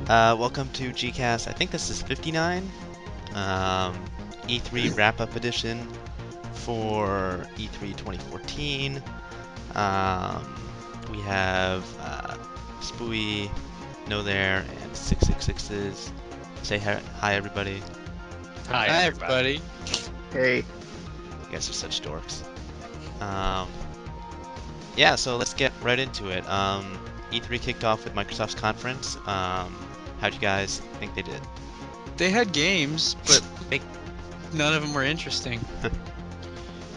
Welcome to Gcast. I think this is 59, E3 wrap-up edition for E3 2014. We have Spooie, No There, and sixsicksixes. Say hi, everybody. Hi, Hi, everybody. everybody. Hey, You guys are such dorks. Um, yeah, so let's get right into it. E3 kicked off with Microsoft's conference. How'd you guys think they did? They had games, but like none of them were interesting.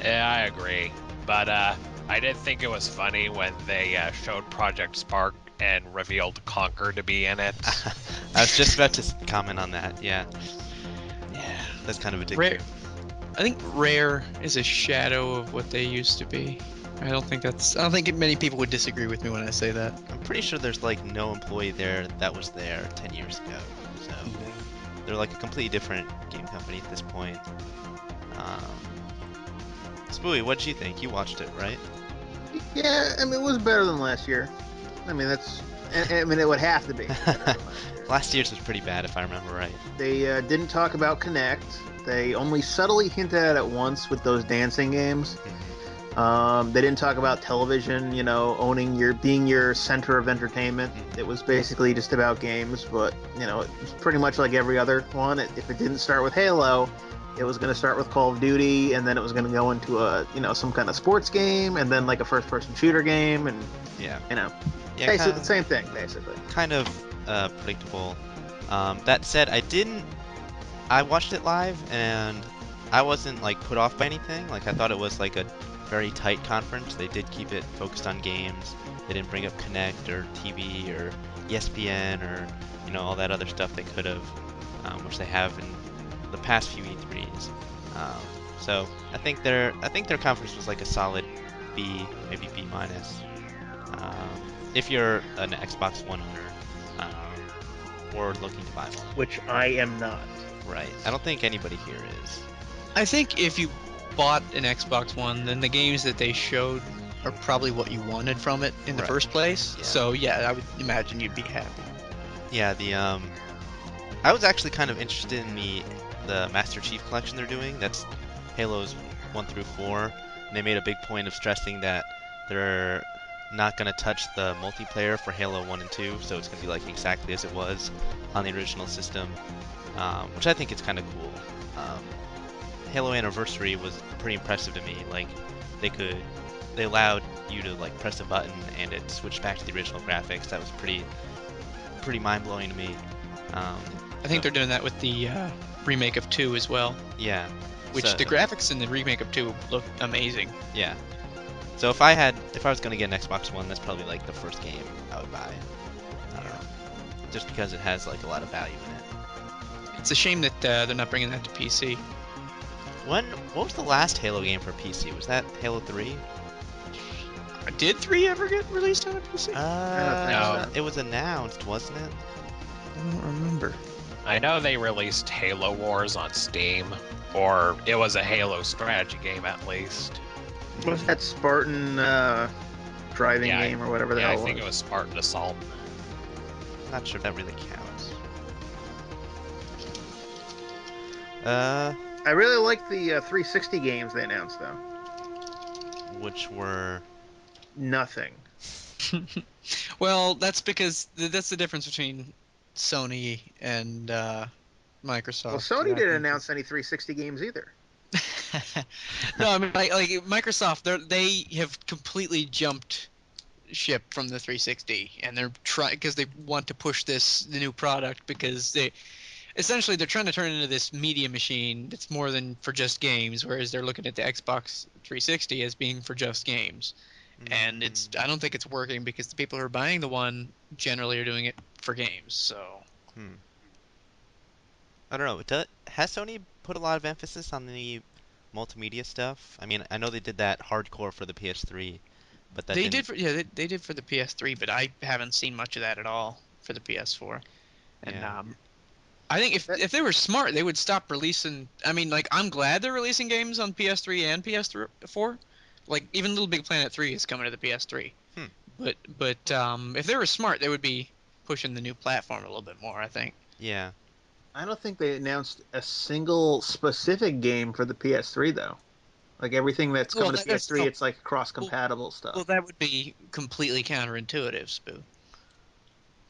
Yeah, I agree. But I did think it was funny when they showed Project Spark and revealed Conquer to be in it. I was just about to comment on that. Yeah, Yeah. that's kind of Rare. addictive. I think Rare is a shadow of what they used to be. I don't think many people would disagree with me when I say that. I'm pretty sure there's like no employee there that was there 10 years ago. So they're like a completely different game company at this point. Um, Spooey, what did you think? You watched it, right? yeah, I mean, it was better than last year. I mean, it would have to be better than last year. Last year's was pretty bad, if I remember right. They didn't talk about Connect. They only subtly hinted at it once with those dancing games. They didn't talk about television, being your center of entertainment. It was basically just about games, but, it was pretty much like every other one. If it didn't start with Halo, it was going to start with Call of Duty, and then it was going to go into some kind of sports game, and then like a first-person shooter game, and, Yeah. Yeah, basically the same thing, basically. kind of predictable. That said, I watched it live and I wasn't like put off by anything. Like I thought it was like a very tight conference. They did keep it focused on games. They didn't bring up Connect or TV or ESPN or all that other stuff they could have, which they have in the past few E3s. Um, so I think their conference was like a solid B, maybe B minus. If you're an Xbox One owner, or looking to buy one. Which I am not. Right. I don't think anybody here is. I think if you bought an Xbox One, then the games that they showed are probably what you wanted from it in the Right. first place. Yeah. So yeah, I would imagine you'd be happy. Yeah, I was actually kind of interested in the Master Chief collection they're doing. That's Halos 1 through 4. And they made a big point of stressing that they're not going to touch the multiplayer for Halo 1 and 2, so it's going to be like exactly as it was on the original system, which I think is kind of cool. Um, Halo Anniversary was pretty impressive to me. Like they allowed you to like press a button and it switched back to the original graphics. That was pretty mind blowing to me. Um, I think so- they're doing that with the remake of 2 as well, yeah. which So- the graphics in the remake of 2 look amazing. Yeah. So if I was gonna get an Xbox One, that's probably like the first game I would buy. Just because it has like a lot of value in it. It's a shame that they're not bringing that to PC. What was the last Halo game for PC? Was that Halo 3? Did 3 ever get released on a PC? No. It was announced, wasn't it? I don't remember. I know they released Halo Wars on Steam, or it was a Halo strategy game at least. Was that Spartan driving Yeah, game or whatever the Yeah, hell I it think was? it was Spartan Assault. I'm not sure if that really counts. Uh, I really like the 360 games they announced, though. which were Nothing. Well, that's because that's the difference between Sony and Microsoft. Well, Sony I didn't think announce any 360 games either. No, I mean like Microsoft, they have completely jumped ship from the 360, and they're trying because they want to push the new product because they're trying to turn it into this media machine that's more than for just games, whereas they're looking at the Xbox 360 as being for just games. And I don't think it's working because the people who are buying the one generally are doing it for games. So hmm. I don't know. Has Sony put a lot of emphasis on the multimedia stuff? I mean, I know they did that hardcore for the PS3, but that they didn't. did for they did for the PS3, but I haven't seen much of that at all for the PS4. And Yeah. I think if That- if they were smart, they would stop releasing. I mean, like I'm glad they're releasing games on PS3 and PS4. Like even Little Big Planet 3 is coming to the PS3. Hmm. But if they were smart, they would be pushing the new platform a little bit more, I think. Yeah. I don't think they announced a single specific game for the PS3 though. Like everything that's Well, coming to that's PS3, no. it's like Well, cross-compatible well, stuff. that would be completely counterintuitive, Spoo.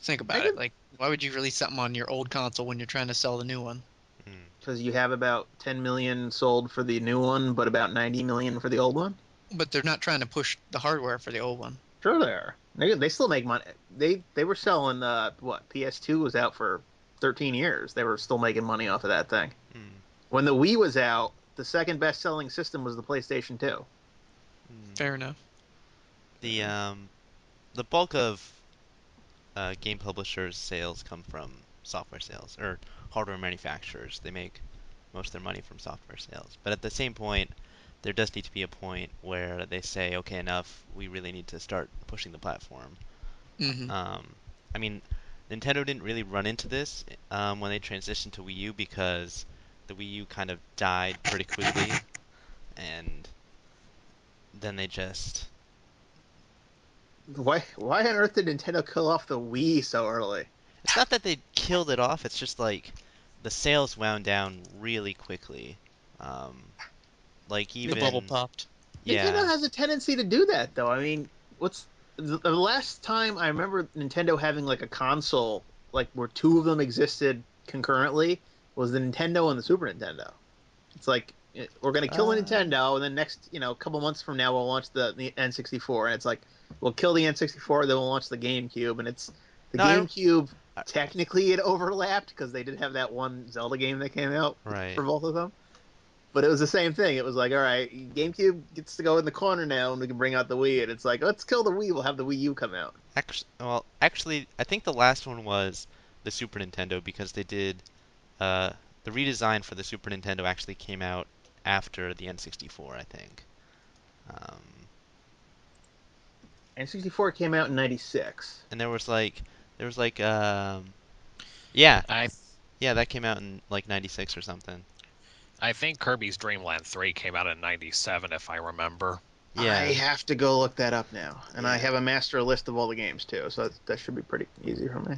Think I about it. could, Like, why would you release something on your old console when you're trying to sell the new one? Mm. because you have about 10 million sold for the new one, but about 90 million for the old one. But they're not trying to push the hardware for the old one. Sure, they are. They still make money. They were selling what PS2 was out for 13 years. They were still making money off of that thing. Mm. When the Wii was out, the second best selling system was the PlayStation 2. Mm. Fair enough. The the bulk of game publishers' sales come from software sales or hardware manufacturers. They make most of their money from software sales. But at the same point, there does need to be a point where they say, okay, enough. We really need to start pushing the platform. Hmm. Um, I mean, Nintendo didn't really run into this when they transitioned to Wii U because the Wii U kind of died pretty quickly, and then they just Why on earth did Nintendo kill off the Wii so early? it's not that they killed it off, it's just like the sales wound down really quickly. Um, like The bubble even popped. Nintendo yeah, has a tendency to do that, though. I mean, what's the last time I remember Nintendo having like a console like where two of them existed concurrently was the Nintendo and the Super Nintendo. It's like we're gonna kill the uh, Nintendo, and then next, a couple months from now, we'll launch the N64, and it's like we'll kill the N64, then we'll launch the GameCube, and it's the no, GameCube. I Technically, it overlapped because they did have that one Zelda game that came out right. for both of them. But it was the same thing. It was like, all right, GameCube gets to go in the corner now, and we can bring out the Wii. And it's like, let's kill the Wii. We'll have the Wii U come out. Actually, I think the last one was the Super Nintendo because they did uh, the redesign for the Super Nintendo actually came out after the N64, I think. Um, N64 came out in '96. and there was like yeah, I yeah, that came out in like 96 or something. I think Kirby's Dream Land 3 came out in '97, if I remember. I Yeah. have to go look that up now, and I Yeah. have a master list of all the games too, so that should be pretty easy for me.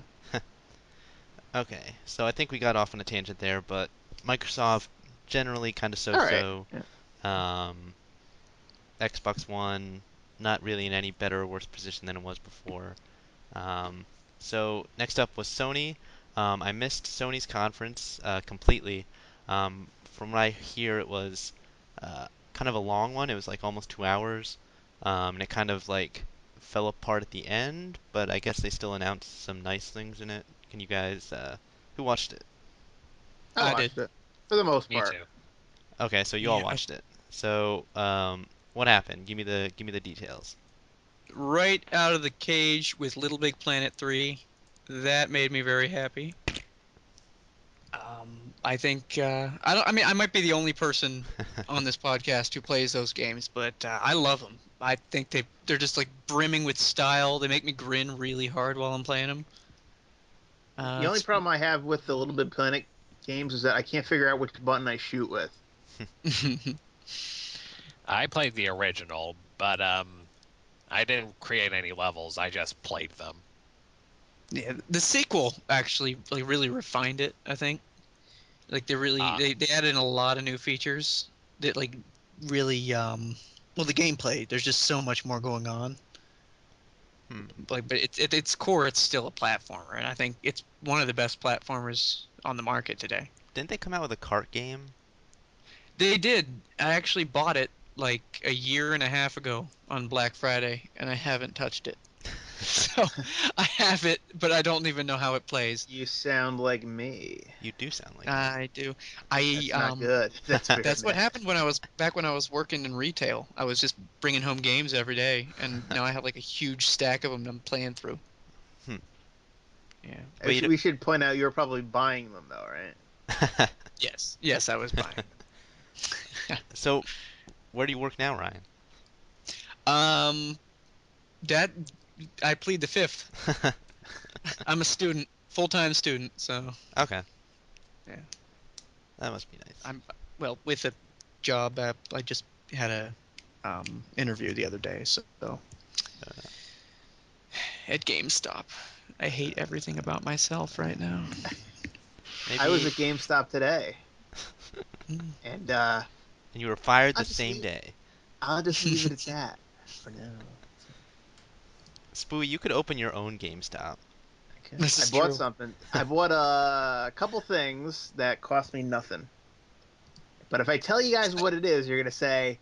Okay. So I think we got off on a tangent there, but Microsoft generally kind of All right. so-so. Um, Xbox One not really in any better or worse position than it was before. Um, so next up was Sony. I missed Sony's conference completely. From what I hear, it was kind of a long one. It was like almost 2 hours, and it kind of like fell apart at the end. But I guess they still announced some nice things in it. Can you guys who watched it? I I did. watched it for the most Me part. too. Okay, so you all Yeah, watched it. So what happened? Give me the details. right out of the cage with Little Big Planet 3. That made me very happy. I think I don't. I mean, I might be the only person on this podcast who plays those games, but I love them. I think they're just like brimming with style. They make me grin really hard while I'm playing them. The only It's problem I have with the Little Big Planet games is that I can't figure out which button I shoot with. I played the original, but I didn't create any levels. I just played them. yeah. The sequel actually like really refined it. I think like Ah, they added in a lot of new features that like really well the gameplay. There's just so much more going on. Hmm. Like, but at its core, it's still a platformer, and I think it's one of the best platformers on the market today. Didn't they come out with a cart game? They did. I actually bought it like a year and a half ago on Black Friday, and I haven't touched it. So I have it, but I don't even know how it plays. You sound like me. You do sound like me. I do. I That's not good. That's very That's what nasty. happened when I was back when I was working in retail. I was just bringing home games every day, and now I have like a huge stack of them I'm playing through. Hmm. Yeah. We Wait. we should point out you're probably buying them though, right? Yes. Yes, I was buying them. So, where do you work now, Ryan? Um, that I plead the fifth. I'm a student, full-time student, so Okay, yeah. that must be nice. I'm well with a job. I just had a interview the other day, so Uh, at GameStop, I hate everything about myself right now. Maybe. I was at GameStop today, Mm. and And you were fired the I'll just same leave. day. I'll just leave it at that for now. Spooey, you could open your own GameStop. Okay. This I is bought true. something. I bought a couple things that cost me nothing. But if I tell you guys what it is, you're gonna say,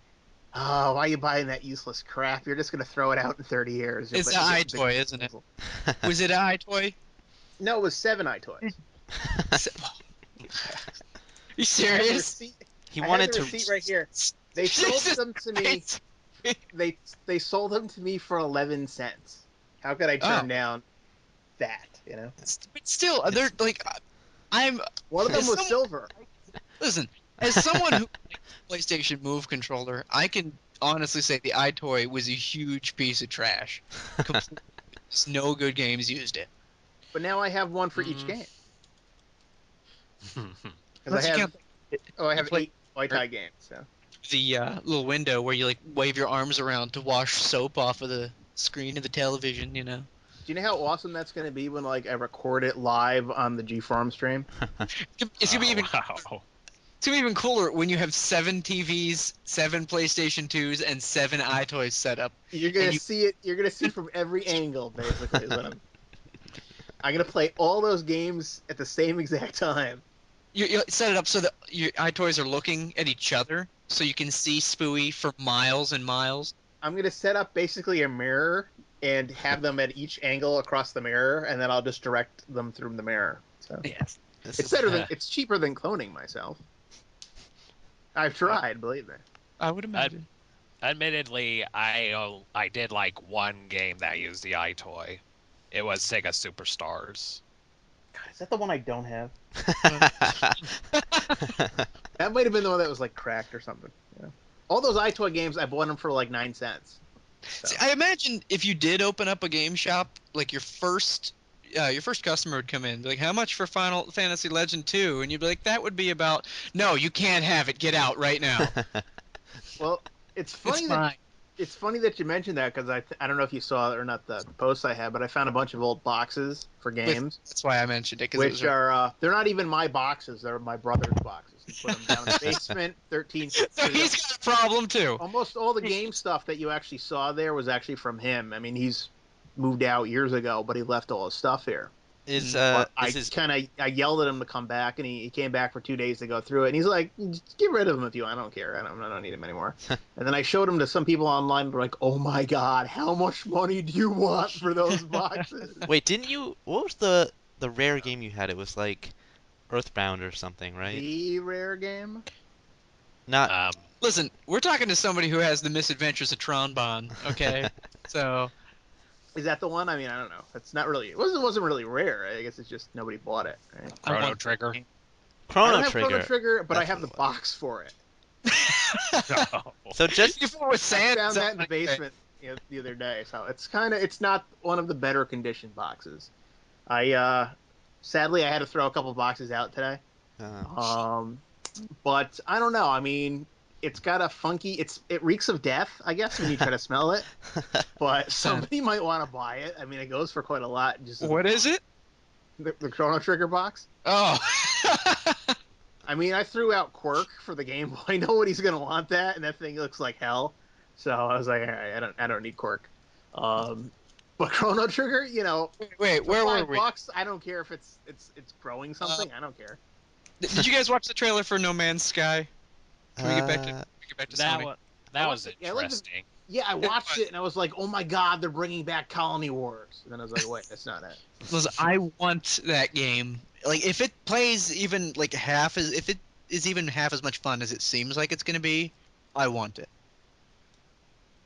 "Oh, why are you buying that useless crap? You're just gonna throw it out in 30 years." You'll It's bet an you get a big iToy, isn't it? proposal. Was it an iToy? No, it was 7 iToys. You I have the serious? receipt. He I have wanted the to. receipt right here. They sold Jesus them to me. Christ. They sold them to me for 11 cents. How could I Oh, turn down that? but still, they're like, I'm. One of them As was someone, silver. listen, as someone who likes PlayStation Move controller, I can honestly say the iToy was a huge piece of trash. Completely, just no good games used it. But now I have one for each Mm. game because Unless you count, I you have play 8 Muay games. So the little window where you like wave your arms around to wash soap off of the screen of the television. You know, do you know how awesome that's going to be when like I record it live on the G Forum stream? it's gonna be Oh, even. wow. It's gonna be even cooler when you have 7 TVs, 7 PlayStation 2s, and 7 iToys set up, You're and gonna you see it. You're gonna see from every angle, basically. Is what I'm gonna play all those games at the same exact time. you set it up so that your iToys are looking at each other, so you can see Spooey for miles and miles. I'm gonna set up basically a mirror and have them at each angle across the mirror, and then I'll just direct them through the mirror. So Yes, This it's is. better than it's cheaper than cloning myself. I've tried, believe me. I would imagine. Admittedly, I did like one game that used the iToy. It was Sega Superstars. God, is that the one I don't have? Uh, That might have been the one that was like cracked or something. All those iToy games, I bought them for like 9 cents. So. See, I imagine if you did open up a game shop, like your first customer would come in, and be like, "How much for Final Fantasy Legend 2?" And you'd be like, "That would be about." No, you can't have it. Get out right now. Well, it's It's funny that mine. you mentioned that because I don't know if you saw it or not the post I had, but I found a bunch of old boxes for games, That's why I mentioned it because it which was. are they're not even my boxes; they're my brother's boxes. He put them down in the basement. 13. So he's got a problem too. Almost all the game stuff that you actually saw there was actually from him. I mean, he's moved out years ago, but he left all his stuff here. is But is his I yelled at him to come back, and he came back for 2 days to go through it. And he's like, "Just get rid of him if you want. I don't care. I don't need him anymore." And then I showed him to some people online. They're like, "Oh my god, how much money do you want for those boxes?" Wait, didn't you? What was the rare game you had? It was like Earthbound or something, right? The rare game. Not. Um, Listen, we're talking to somebody who has the misadventures of Tronbon. Okay, so Is that the one? I mean, I don't know. It's not really. It wasn't really rare. I guess it's just nobody bought it. Right? I Chrono want Trigger. I Chrono don't have Chrono Trigger. Trigger, but I That's have what the it was. box for it. No. So just you feel with I sand. found that in the basement the other day, so it's not one of the better conditioned boxes. I sadly I had to throw a couple boxes out today. uh, Um, but I don't know. I mean, it's got a funky. It reeks of death, I guess, when you try to smell it. But somebody might want to buy it. I mean, it goes for quite a lot. Just as What is it? the Chrono Trigger box. Oh. I mean, I threw out Quirk for the Game Boy. Nobody's gonna want that, and that thing looks like hell. So I was like, all right, I don't need Quirk. But Chrono Trigger, Wait, for where were we? $5, I don't care if it's growing something. I don't care. Did you guys watch the trailer for No Man's Sky? Can we get back to uh, That Sony? was that was I like the- interesting. Yeah, I watched it and I was like, oh my god, they're bringing back Colony Wars. And then I was like, wait, that's not it. Listen, I want that game. Like, if it plays even like if it is even half as much fun as it seems like it's gonna be, I want it.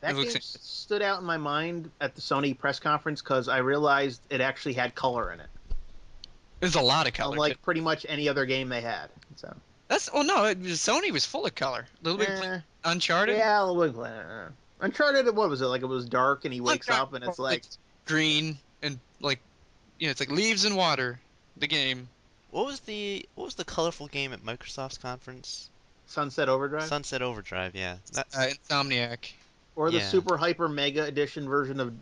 That It looks game stood out in my mind at the Sony press conference because I realized it actually had color in it, There's a lot of color. unlike pretty much any other game they had. So, No, Sony was full of color. Little Big Planet, Uncharted. yeah, a little bit. Uncharted, what was it like? It was dark, and he wakes Uncharted, up, and it's like green and like it's like leaves and water. The game. what was the colorful game at Microsoft's conference? Sunset Overdrive, Sunset Overdrive. Yeah. Insomniac. or the Yeah. super hyper mega edition version of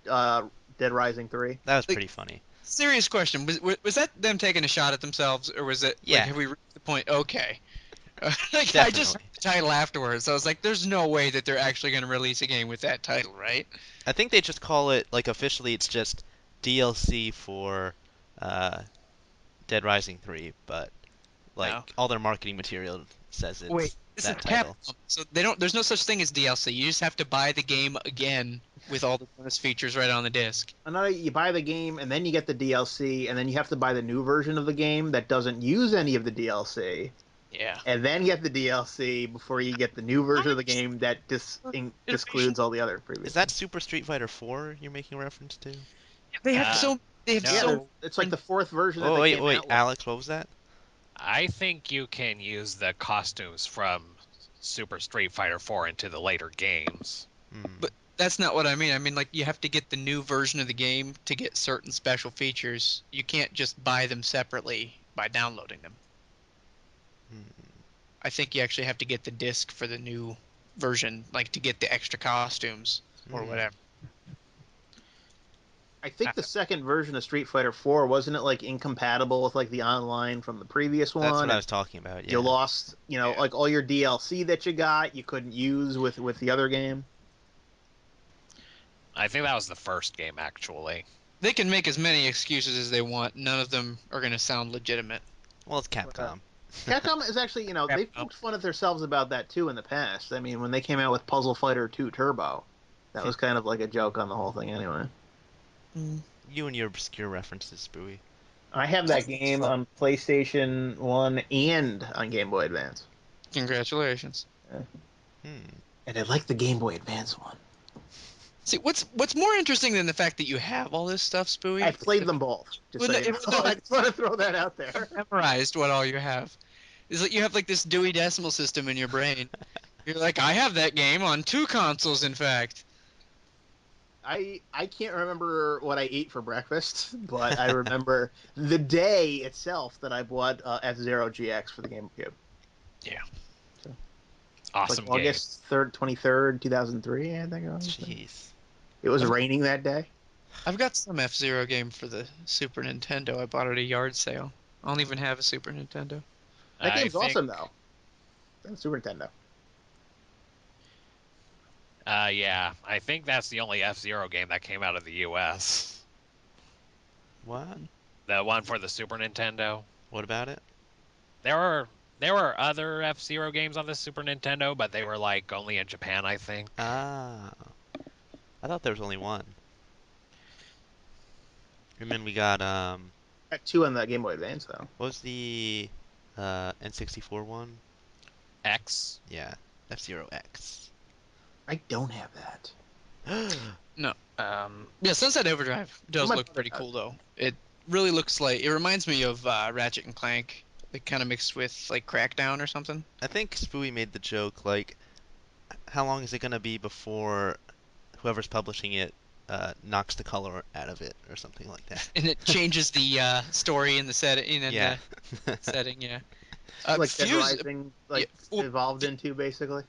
uh, Dead Rising 3. That was Like, pretty funny. Serious question. Was that them taking a shot at themselves, or was it like Yeah, have we reached the point? Okay. Like I just definitely. read the title afterwards. So I was like, "There's no way that they're actually going to release a game with that title, right?" I think they just call it like officially it's just DLC for uh, Dead Rising 3, but like No. all their marketing material says Wait, it's this is that title. Capcom, so they don't. There's no such thing as DLC. You just have to buy the game again with all the bonus features right on the disc. Another, you buy the game and then you get the DLC, and then you have to buy the new version of the game that doesn't use any of the DLC, Yeah. and then get the DLC before you get the new version of the game that Innovation. discludes all the other Is previous that ones. Super Street Fighter 4 you're making reference to? They have Uh, so. They have Yeah, so. no, it's like the fourth version that Oh they wait, came wait, out with. Alex, what was that? I think you can use the costumes from Super Street Fighter 4 into the later games. Hmm. But that's not what I mean. I mean, like, you have to get the new version of the game to get certain special features. You can't just buy them separately by downloading them. Hmm. I think you actually have to get the disc for the new version, like to get the extra costumes or Hmm. whatever. I think the second version of Street Fighter 4 wasn't it like incompatible with like the online from the previous That's one, what I and was talking about. you Yeah. lost, Yeah. like all your DLC that you got, you couldn't use with the other game. I think that was the first game, actually. They can make as many excuses as they want. None of them are going to sound legitimate. Well, it's But, Capcom. Capcom is actually, Crap. they poked fun at themselves about that too in the past. I mean, when they came out with Puzzle Fighter 2 Turbo, that was kind of like a joke on the whole thing anyway. Mm. You and your obscure references, Spooey. I have that game on PlayStation 1 and on Game Boy Advance. Congratulations. Hmm. And I like the Game Boy Advance one. See, what's more interesting than the fact that you have all this stuff, Spooey? I've played them both, just Well, so no, you know. no, I just want to throw that out there. memorized what all you have. Is that you have like this Dewey Decimal System in your brain. You're like, I have that game on two consoles, in fact. I can't remember what I ate for breakfast, but I remember the day itself that I bought F-Zero GX for the GameCube. Yeah. So it's like Awesome game. August 23rd, 2003, I think it was. Jeez. It was I've, raining that day. I've got some F-Zero game for the Super Nintendo. I bought it at a yard sale. I don't even have a Super Nintendo. That I game's think, awesome though. And Super Nintendo. yeah, I think that's the only F-Zero game that came out of the US. What? The one for the Super Nintendo. What about it? There were there were other F-Zero games on the Super Nintendo, but they were like only in Japan, I think. Ah, I thought there was only one. And then we got Got two on the Game Boy Advance though. what was the N64 one? X. Yeah, F-Zero X. I don't have that. No. Yeah, Sunset Overdrive does My look brother pretty does. cool though. It really looks like it reminds me of Ratchet and Clank. Like kind of mixed with like Crackdown or something. I think Spooey made the joke like, how long is it gonna be before whoever's publishing it knocks the color out of it or something like that? And it changes the story and the setting and Yeah. the setting. Yeah. Like Dead Fuse. Rising, Yeah. like evolved into basically.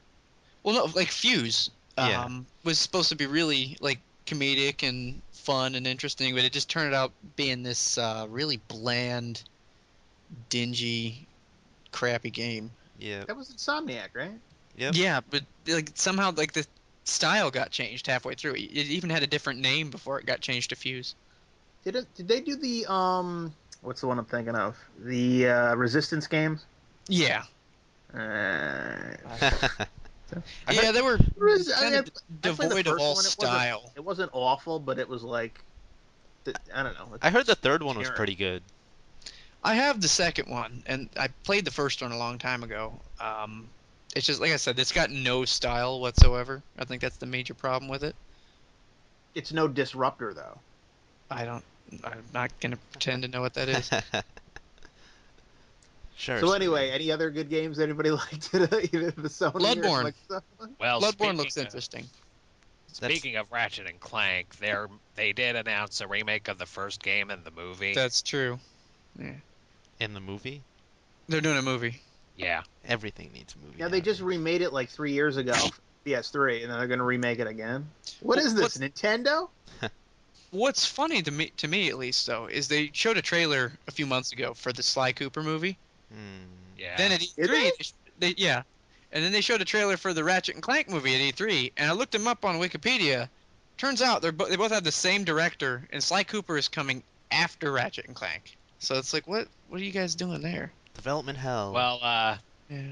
Well, no, like Fuse Yeah. was supposed to be really like comedic and fun and interesting, but it just turned out being this really bland, dingy, crappy game. Yep. That was Insomniac, right? Yep. Yeah, but like somehow like the style got changed halfway through. It even had a different name before it got changed to Fuse. Did they do the what's the one I'm thinking of? The Resistance games? Yeah, I yeah, heard, they were I kind mean, of I played the devoid of first all one. style. It wasn't awful, but it was like I don't know. I heard the It's third one was generic. pretty good. I have the second one, and I played the first one a long time ago. It's just like I said, it's got no style whatsoever. I think that's the major problem with it. It's no disruptor though. I don't. I'm not gonna pretend to know what that is. Sure, So Spooey. anyway, any other good games anybody liked either the Sony or Bloodborne. Microsoft one? Well, Bloodborne looks interesting. That's speaking of Ratchet and Clank, they did announce a remake of the first game and the movie. That's true. Yeah, in the movie. they're doing a movie. Yeah. Everything needs a movie Yeah, they just nowadays. remade it like 3 years ago for PS3, and then they're going to remake it again. What is this, What's Nintendo? What's funny to me at least though, is they showed a trailer a few months ago for the Sly Cooper movie. Hmm. Then Yeah. at Did E3, yeah, and then they showed a trailer for the Ratchet and Clank movie at E3, and I looked them up on Wikipedia. Turns out they both have the same director, and Sly Cooper is coming after Ratchet and Clank. So it's like, what are you guys doing there? Development hell. Well, Yeah.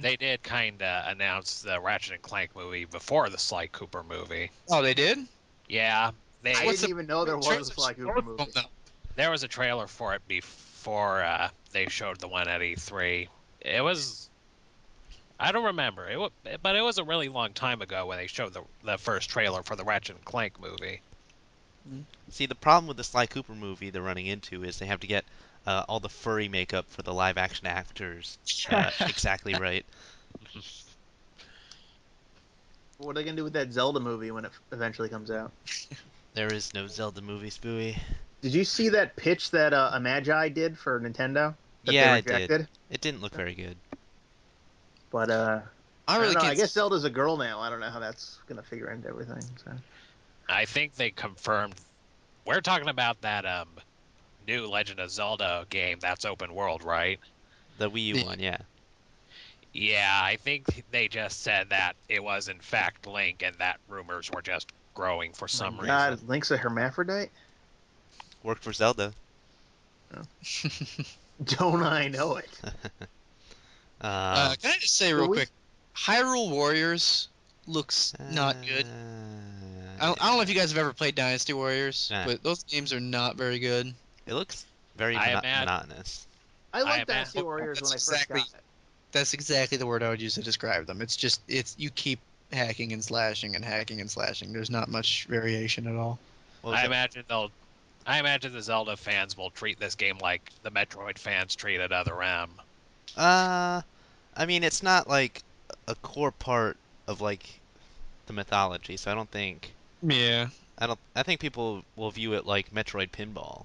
they did kind of announce the Ratchet and Clank movie before the Sly Cooper movie. Oh, they did. Yeah, I they What's didn't the even know there was a trailers Sly for Cooper both of them movie. though? there was a trailer for it before they showed the one at E3. It was I don't remember but it was a really long time ago when they showed the first trailer for the Ratchet and Clank movie. See, the problem with the Sly Cooper movie they're running into is they have to get all the furry makeup for the live action actors exactly right. What are they gonna do with that Zelda movie when it eventually comes out? There is no Zelda movie, Spooey. Did you see that pitch that a Magi did for Nintendo that they Yeah, I did. rejected? It didn't look very good. But I I don't really know. I can't. guess Zelda's a girl now. I don't know how that's gonna figure into everything. So I think they confirmed we're talking about that new Legend of Zelda game that's open world, right? The Wii U Yeah. one, yeah. Yeah, I think they just said that it was in fact Link and that rumors were just growing for my some reason. God, Link's a hermaphrodite. Worked for Zelda. Don't I know it? Um, Can I just say The real Wii. quick, Hyrule Warriors looks not good. I don't know if you guys have ever played Dynasty Warriors, yeah. but those games are not very good. It looks very I imagine monotonous. I I liked imagine Dynasty Warriors That's when I first exactly got it. that's exactly the word I would use to describe them. It's you keep hacking and slashing and hacking and slashing. There's not much variation at all. What was I that? imagine they'll I imagine the Zelda fans will treat this game like the Metroid fans treated Other M. Uh, I mean, it's not like a core part of like the mythology, so Yeah. I think people will view it like Metroid Pinball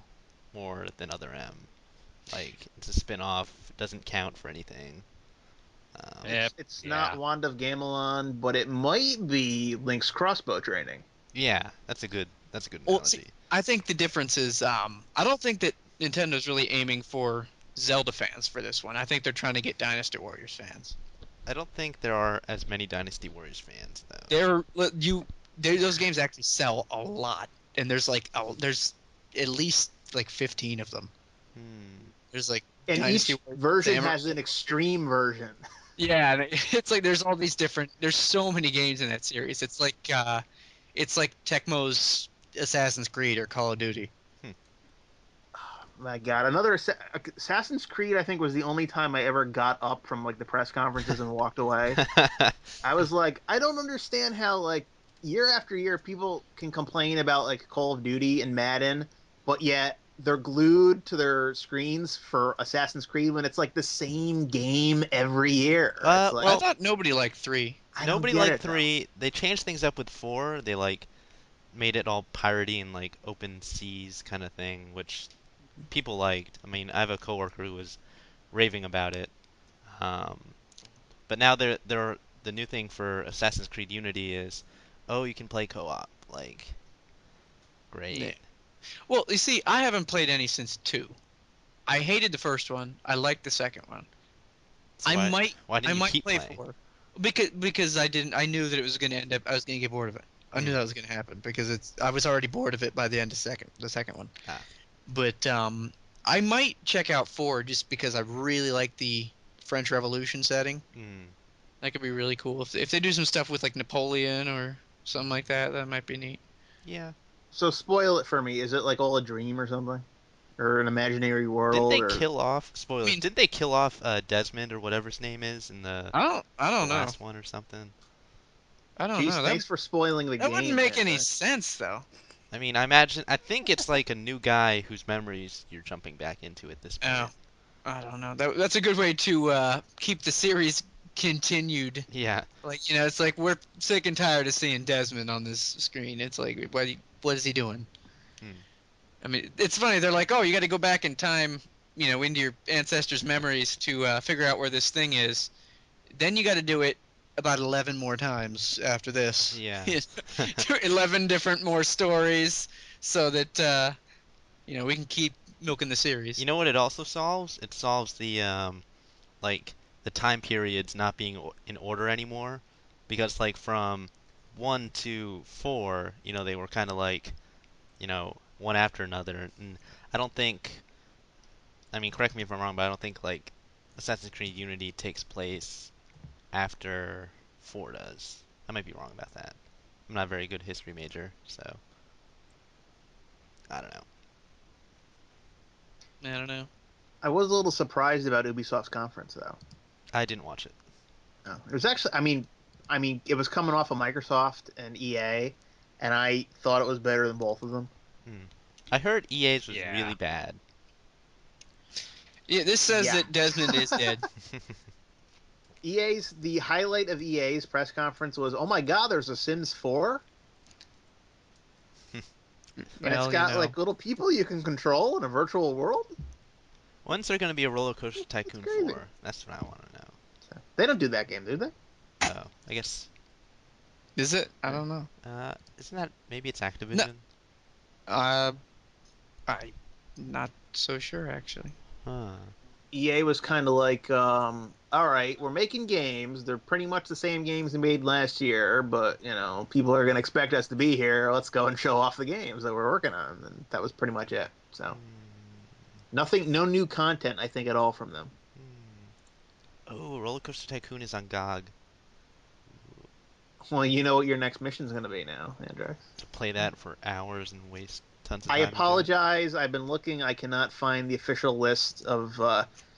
more than Other M. Like it's a spin-off, doesn't count for anything. Um, Eh, It's not yeah. Wand of Gamelon, but it might be Link's crossbow training. yeah, that's a good Well, see, analogy. I think the difference is I don't think that Nintendo's really aiming for Zelda fans for this one. I think they're trying to get Dynasty Warriors fans. I don't think there are as many Dynasty Warriors fans though. They're you those games actually sell a lot, and there's at least like 15 of them. Hmm. There's like And Dynasty each Warriors version Samurai. has an extreme version. Yeah, and it's like there's all these different. There's so many games in that series. It's like Tecmo's Assassin's Creed or Call of Duty. Hmm. My God, another Assassin's Creed. I think was the only time I ever got up from like the press conferences and walked away. I was like, I don't understand how like year after year people can complain about like Call of Duty and Madden, but yet they're glued to their screens for Assassin's Creed when it's like the same game every year. It's like I Well, thought nobody liked 3. I don't nobody get liked it though. 3. They changed things up with 4. They like made it all piratey and like open seas kind of thing, which people liked. I mean, I have a coworker who was raving about it. Um, but now they're the new thing for Assassin's Creed Unity is, oh, you can play co-op. Like, Yeah. great. Well, you see, I haven't played any since 2. I hated the first one. I liked the second one. So I might why I didn't you might keep play playing? 4 because I knew that it was going to end up I was going to get bored of it. I knew Hmm. that was going to happen because I was already bored of it by the end of the second one. Ah. But I might check out 4 just because I really like the French Revolution setting. Hmm. That could be really cool if they do some stuff with like Napoleon or something like that. That might be neat. Yeah. So spoil it for me. Is it like all a dream or something, or an imaginary Didn't world, they or kill off I spoilers? mean, Didn't they kill off Desmond or whatever his name is in I the don't know. last one or something? I don't geez, know. thanks for spoiling the That wouldn't game, make man. any sense though. I mean, I think it's like a new guy whose memories you're jumping back into at this Oh, point. I don't know. That's a good way to keep the series continued. Yeah. Like it's like we're sick and tired of seeing Desmond on this screen. It's like what is he doing? Hmm. I mean, it's funny. They're like, oh, you got to go back in time, into your ancestors' memories to figure out where this thing is. Then you got to do it about 11 more times after this. Yeah. 11 different more stories, so that we can keep milking the series. You know what it also solves? It solves the like the time periods not being in order anymore, because like from 1 to 4, they were kind of like, one after another, and I don't think, I mean, correct me if I'm wrong, but I don't think like Assassin's Creed Unity takes place after 4 does. I might be wrong about that. I'm not a very good history major, so I don't know. I don't know. I was a little surprised about Ubisoft's conference though. I didn't watch it. No. It was actually, I mean, it was coming off of Microsoft and EA, and I thought it was better than both of them. Hmm. I heard EA's was Yeah. really bad. Yeah, this says Yeah. that Desmond is dead. The highlight of EA's press conference was, "Oh my God, there's a Sims 4, and it's Well, got like little people you can control in a virtual world." When's there going to be a Roller Coaster It's Tycoon crazy. 4? That's what I want to know. So, they don't do that game, do they? Oh, I guess. Is it? I don't know. Isn't that maybe it's No, Activision? uh, I'm not so sure actually. Huh. EA was kind of like, all right, we're making games. They're pretty much the same games they made last year, but people are going to expect us to be here. Let's go and show off the games that we're working on, and that was pretty much it. So nothing, no new content, I think, at all from them. Oh, Roller Coaster Tycoon is on GOG. Well, you know what your next mission is going to be now, Andrew. To play that for hours and waste tons of I time into it. apologize. I've been looking. I cannot find the official list of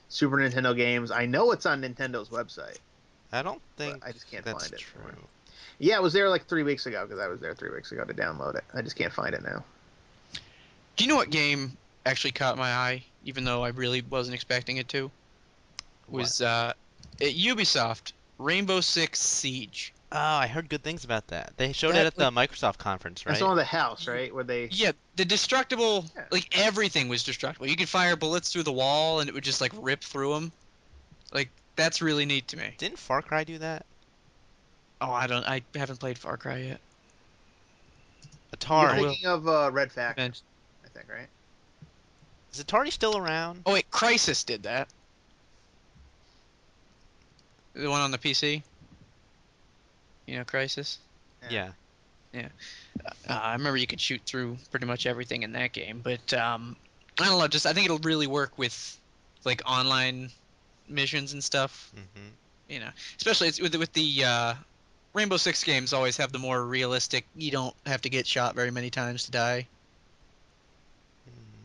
Super Nintendo games. I know it's on Nintendo's website, I don't but think I just can't that's find it. true. Yeah, it was there like 3 weeks ago because I was there 3 weeks ago to download it. I just can't find it now. Do you know what game actually caught my eye, even though I really wasn't expecting it to? What? Was at Ubisoft Rainbow Six Siege. Oh, I heard good things about that. They showed it That at the Microsoft conference, That's the right? one with the house, right? Where they. yeah, the destructible, Yeah. like everything was destructible. You could fire bullets through the wall and it would just like rip through them. Like that's really neat to me. Didn't Far Cry do that? Oh, I haven't played Far Cry yet. You're I Atari. will thinking of Red Faction, eventually. I think, right? Is Atari still around? Oh wait, Crysis did that. The one on the PC. Crysis. Yeah. Yeah. Yeah. I remember you could shoot through pretty much everything in that game, but I don't know. Just I think it'll really work with like online missions and stuff. Mm-hmm. Especially it's with the Rainbow Six games always have the more realistic. You don't have to get shot very many times to die.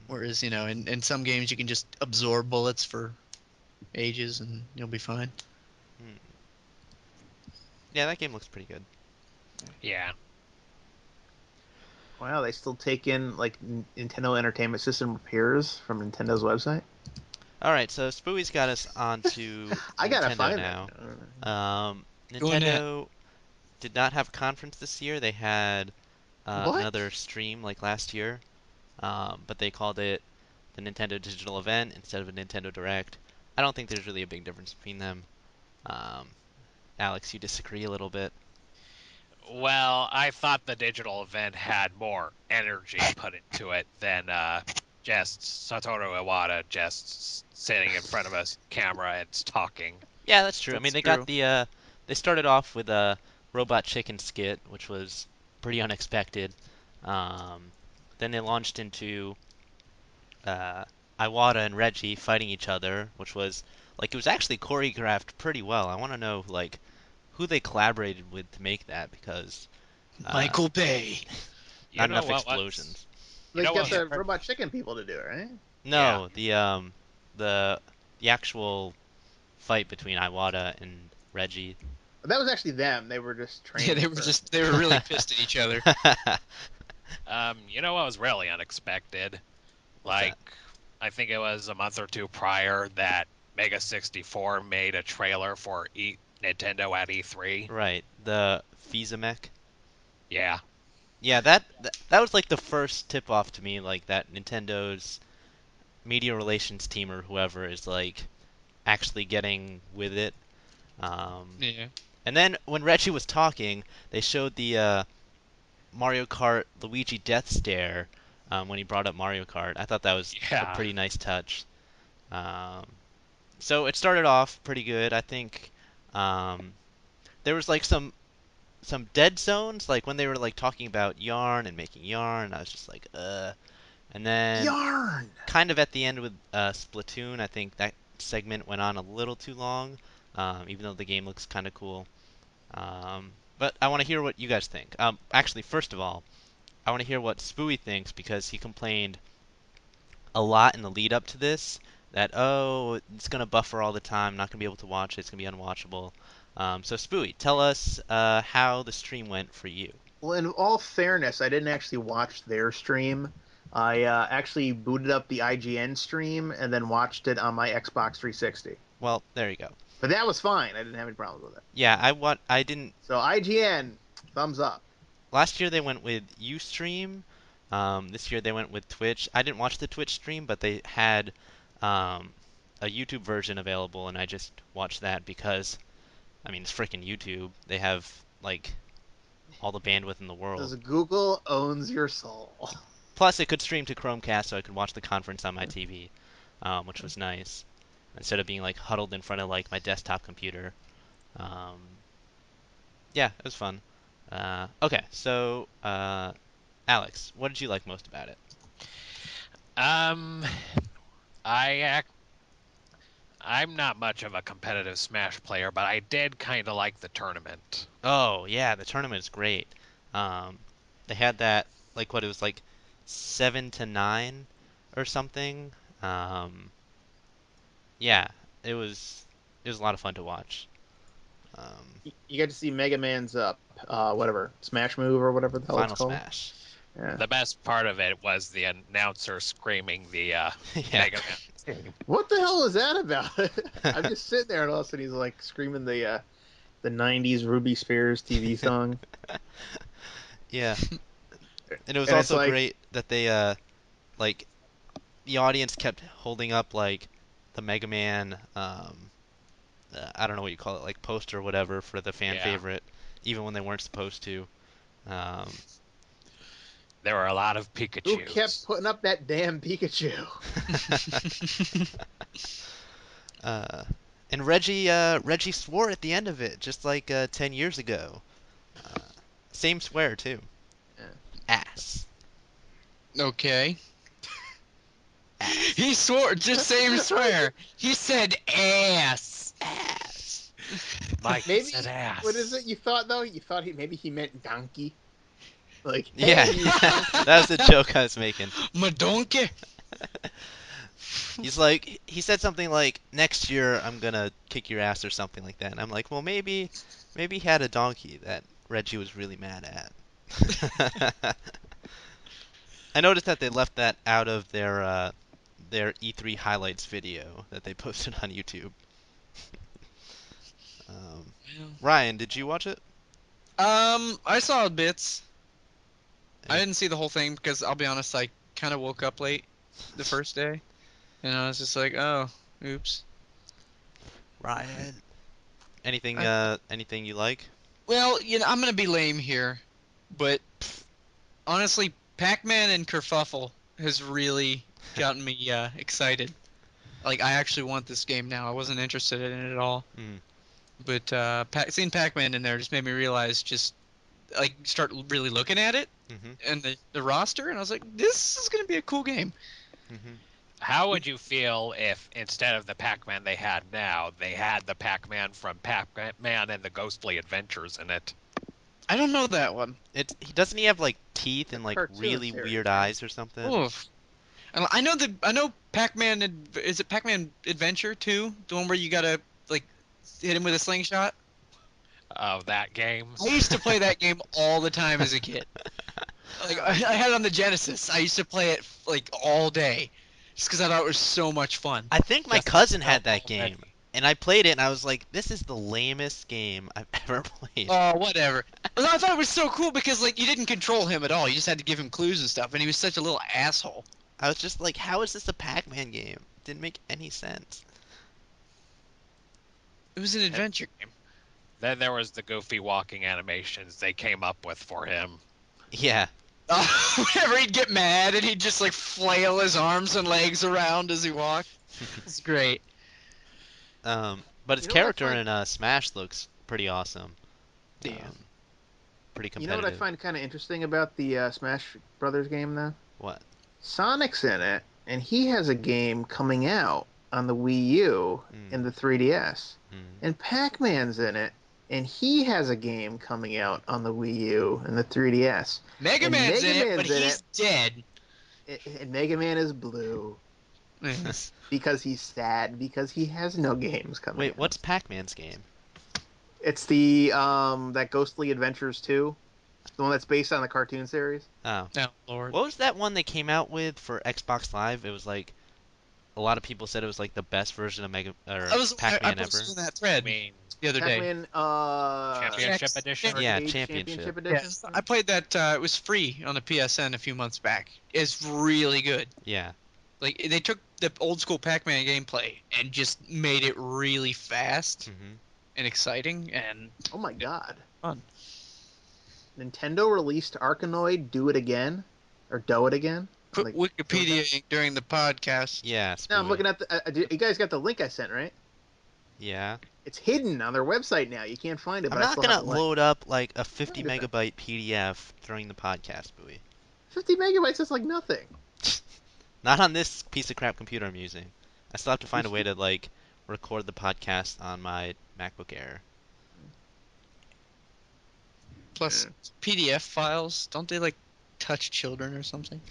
Whereas in some games you can just absorb bullets for ages and you'll be fine. Mm. Yeah, that game looks pretty good. Yeah. Wow, they still take in like Nintendo Entertainment System repairs from Nintendo's website. All right, so Spooey's got us onto I gotta Nintendo find now. that. Going to Nintendo did not have a conference this year. They had What? another stream like last year, but they called it the Nintendo Digital Event instead of a Nintendo Direct. I don't think there's really a big difference between them. Um, Alex, you disagree a little bit. Well, I thought the digital event had more energy put into it than just Satoru Iwata just sitting in front of a camera and talking. Yeah, that's true. I mean, That's they got true. the they started off with a robot chicken skit, which was pretty unexpected. Um, then they launched into uh, Iwata and Reggie fighting each other, which was like it was actually choreographed pretty well. I want to know like who they collaborated with to make that because uh, Michael Bay. You not know enough what? What's explosions. you They know get what's the robot chicken people to do it, right? yeah. No, the the actual fight between Iwata and Reggie. That was actually them. They were just Yeah, training for. they were really pissed at each other. You know what was really unexpected? What's that? Like, I think it was a month or two prior that Mega 64 made a trailer for Nintendo at E3. Right, the Fizamech. Yeah. Yeah, that was like the first tip off to me, like that Nintendo's media relations team or whoever is like actually getting with it. Um, Yeah. and then when Reggie was talking, they showed the Mario Kart Luigi death stare, when he brought up Mario Kart. I thought that was a Yeah. pretty nice touch. Um, so it started off pretty good. I think um, there was like some dead zones, like when they were like talking about yarn and making yarn. I was just like, And then Yarn. kind of at the end with Splatoon, I think that segment went on a little too long, even though the game looks kind of cool. But I want to hear what you guys think. Actually, first of all, I want to hear what Spooey thinks because he complained a lot in the lead up to this that, oh, it's going to buffer all the time, not going to be able to watch it, it's going to be unwatchable. So Spooey, tell us how the stream went for you. Well, in all fairness, I didn't actually watch their stream. I actually booted up the IGN stream and then watched it on my Xbox 360. Well, there you go. But that was fine. I didn't have any problems with it. Yeah, I didn't. So IGN, thumbs up. Last year they went with Ustream. This year they went with Twitch. I didn't watch the Twitch stream, but they had um, a YouTube version available, and I just watched that because, I mean, it's freaking YouTube. They have like all the bandwidth in the Because world. Google owns your soul. Plus, it could stream to Chromecast, so I could watch the conference on my TV, which was nice instead of being like huddled in front of like my desktop computer. Um, yeah, it was fun. Okay, so Alex, what did you like most about it? Um, I ac I'm not much of a competitive Smash player, but I did kind of like the tournament. Oh yeah, the tournament is great. Um, they had that like what it was like 7 to 9 or something. Um, yeah, it was a lot of fun to watch. Um, You get to see Mega Man's whatever Smash move or whatever the hell it's Final called. Smash. Yeah. The best part of it was the announcer screaming the Yeah. Mega Man name. What the hell is that about? I'm just sitting there and all of a sudden he's like screaming the '90s Ruby Spears TV song, Yeah, and it was and it's also like, great that they like the audience kept holding up like the Mega Man I don't know what you call it, like poster or whatever for the fan Yeah, favorite, even when they weren't supposed to. Um, there were a lot of who kept Pikachus. putting up that damn Pikachu? uh, and Reggie swore at the end of it, just like 10 years ago. Uh, Same swear too. Yeah. Ass, Okay. ass, He swore, just same swear. He said ass. ass. Mikey Maybe said what is it ass. you thought though? You thought maybe he meant donkey. Like, Yeah, hey, you yeah, donkey. that was the joke I was making. My donkey. He's like, he said something like, "Next year I'm gonna kick your ass" or something like that. And I'm like, well, maybe he had a donkey that Reggie was really mad at. I noticed that they left that out of their E3 highlights video that they posted on YouTube. Um, Ryan, did you watch it? I saw bits. I Yeah. didn't see the whole thing because I'll be honest, I kind of woke up late the first day, and I was just like, oh, oops. Ryan, anything I, anything you like? well, I'm gonna be lame here, but honestly, Pac-Man and Kerfuffle has really gotten me excited. Like, I actually want this game now. I wasn't interested in it at all, Mm, but seeing Pac-Man in there just made me realize, just like start really looking at it mhm, and the roster, and I was like, this is gonna be a cool game. mhm. How would you feel if instead of the Pac-Man they had now, they had the Pac-Man from Pac-Man and the Ghostly Adventures in it? I don't know that one. He doesn't he have like teeth The and like cartoon really series, weird right? eyes or something? Oof. And I know Pac-Man. Is it Pac-Man Adventure 2? The one where you gotta like hit him with a slingshot. Of that game. I used to play that game all the time as a kid. Like I had it on the Genesis. I used to play it like all day, just because I thought it was so much fun. I think my Just cousin out had that game, already. and I played it, and I was like, "This is the lamest game I've ever played." Oh, whatever. But I thought it was so cool because like you didn't control him at all. You just had to give him clues and stuff, and he was such a little asshole. I was just like, "How is this a Pac-Man game?" Didn't make any sense. It was an And adventure game. then there was the goofy walking animations they came up with for him. Yeah, Whenever he'd get mad and he'd just like flail his arms and legs around as he walked. It's great. But his You know what I character find? in Smash looks pretty awesome. Yeah. Um, pretty You know what I competitive. find kind of interesting about the Smash Brothers game, though? What? Sonic's in it, and he has a game coming out on the Wii U and Mm, the 3DS. mm. And Pac-Man's in it, and he has a game coming out on the Wii U and the 3DS. Mega And Man's Mega in it, but Man's in it, he's dead. and Mega Man is blue because he's sad because he has no games coming Wait, out. what's Pac-Man's game? It's the that Ghostly Adventures 2, the one that's based on the cartoon series. Oh. Oh, Lord. What was that one they came out with for Xbox Live? It was like a lot of people said it was like the best version of Mega or I Pac-Man ever. posted in that I thread mean, the other day. Pac-Man Championship Yes. Edition. Yeah, Arcade Championship. Edition. Yes, I played that. It was free on the PSN a few months back. It's really good. Yeah. Like they took the old school Pac-Man gameplay and just made it really fast Hmm. and exciting and Oh my God! fun. Nintendo released Arkanoid Do It Again, or Do It Again. Quit Like, Wikipediaing during the podcast. Yeah, now I'm Spooey. looking at the. You guys got the link I sent, right? Yeah. It's hidden on their website now. You can't find it, I'm but I not still have gonna the link. load up like a 50 Look at that. megabyte PDF during the podcast, Spooey. 50 megabytes is like nothing. Not on this piece of crap computer I'm using. I still have to find a way to like record the podcast on my MacBook Air. Plus PDF files, don't they like touch children or something?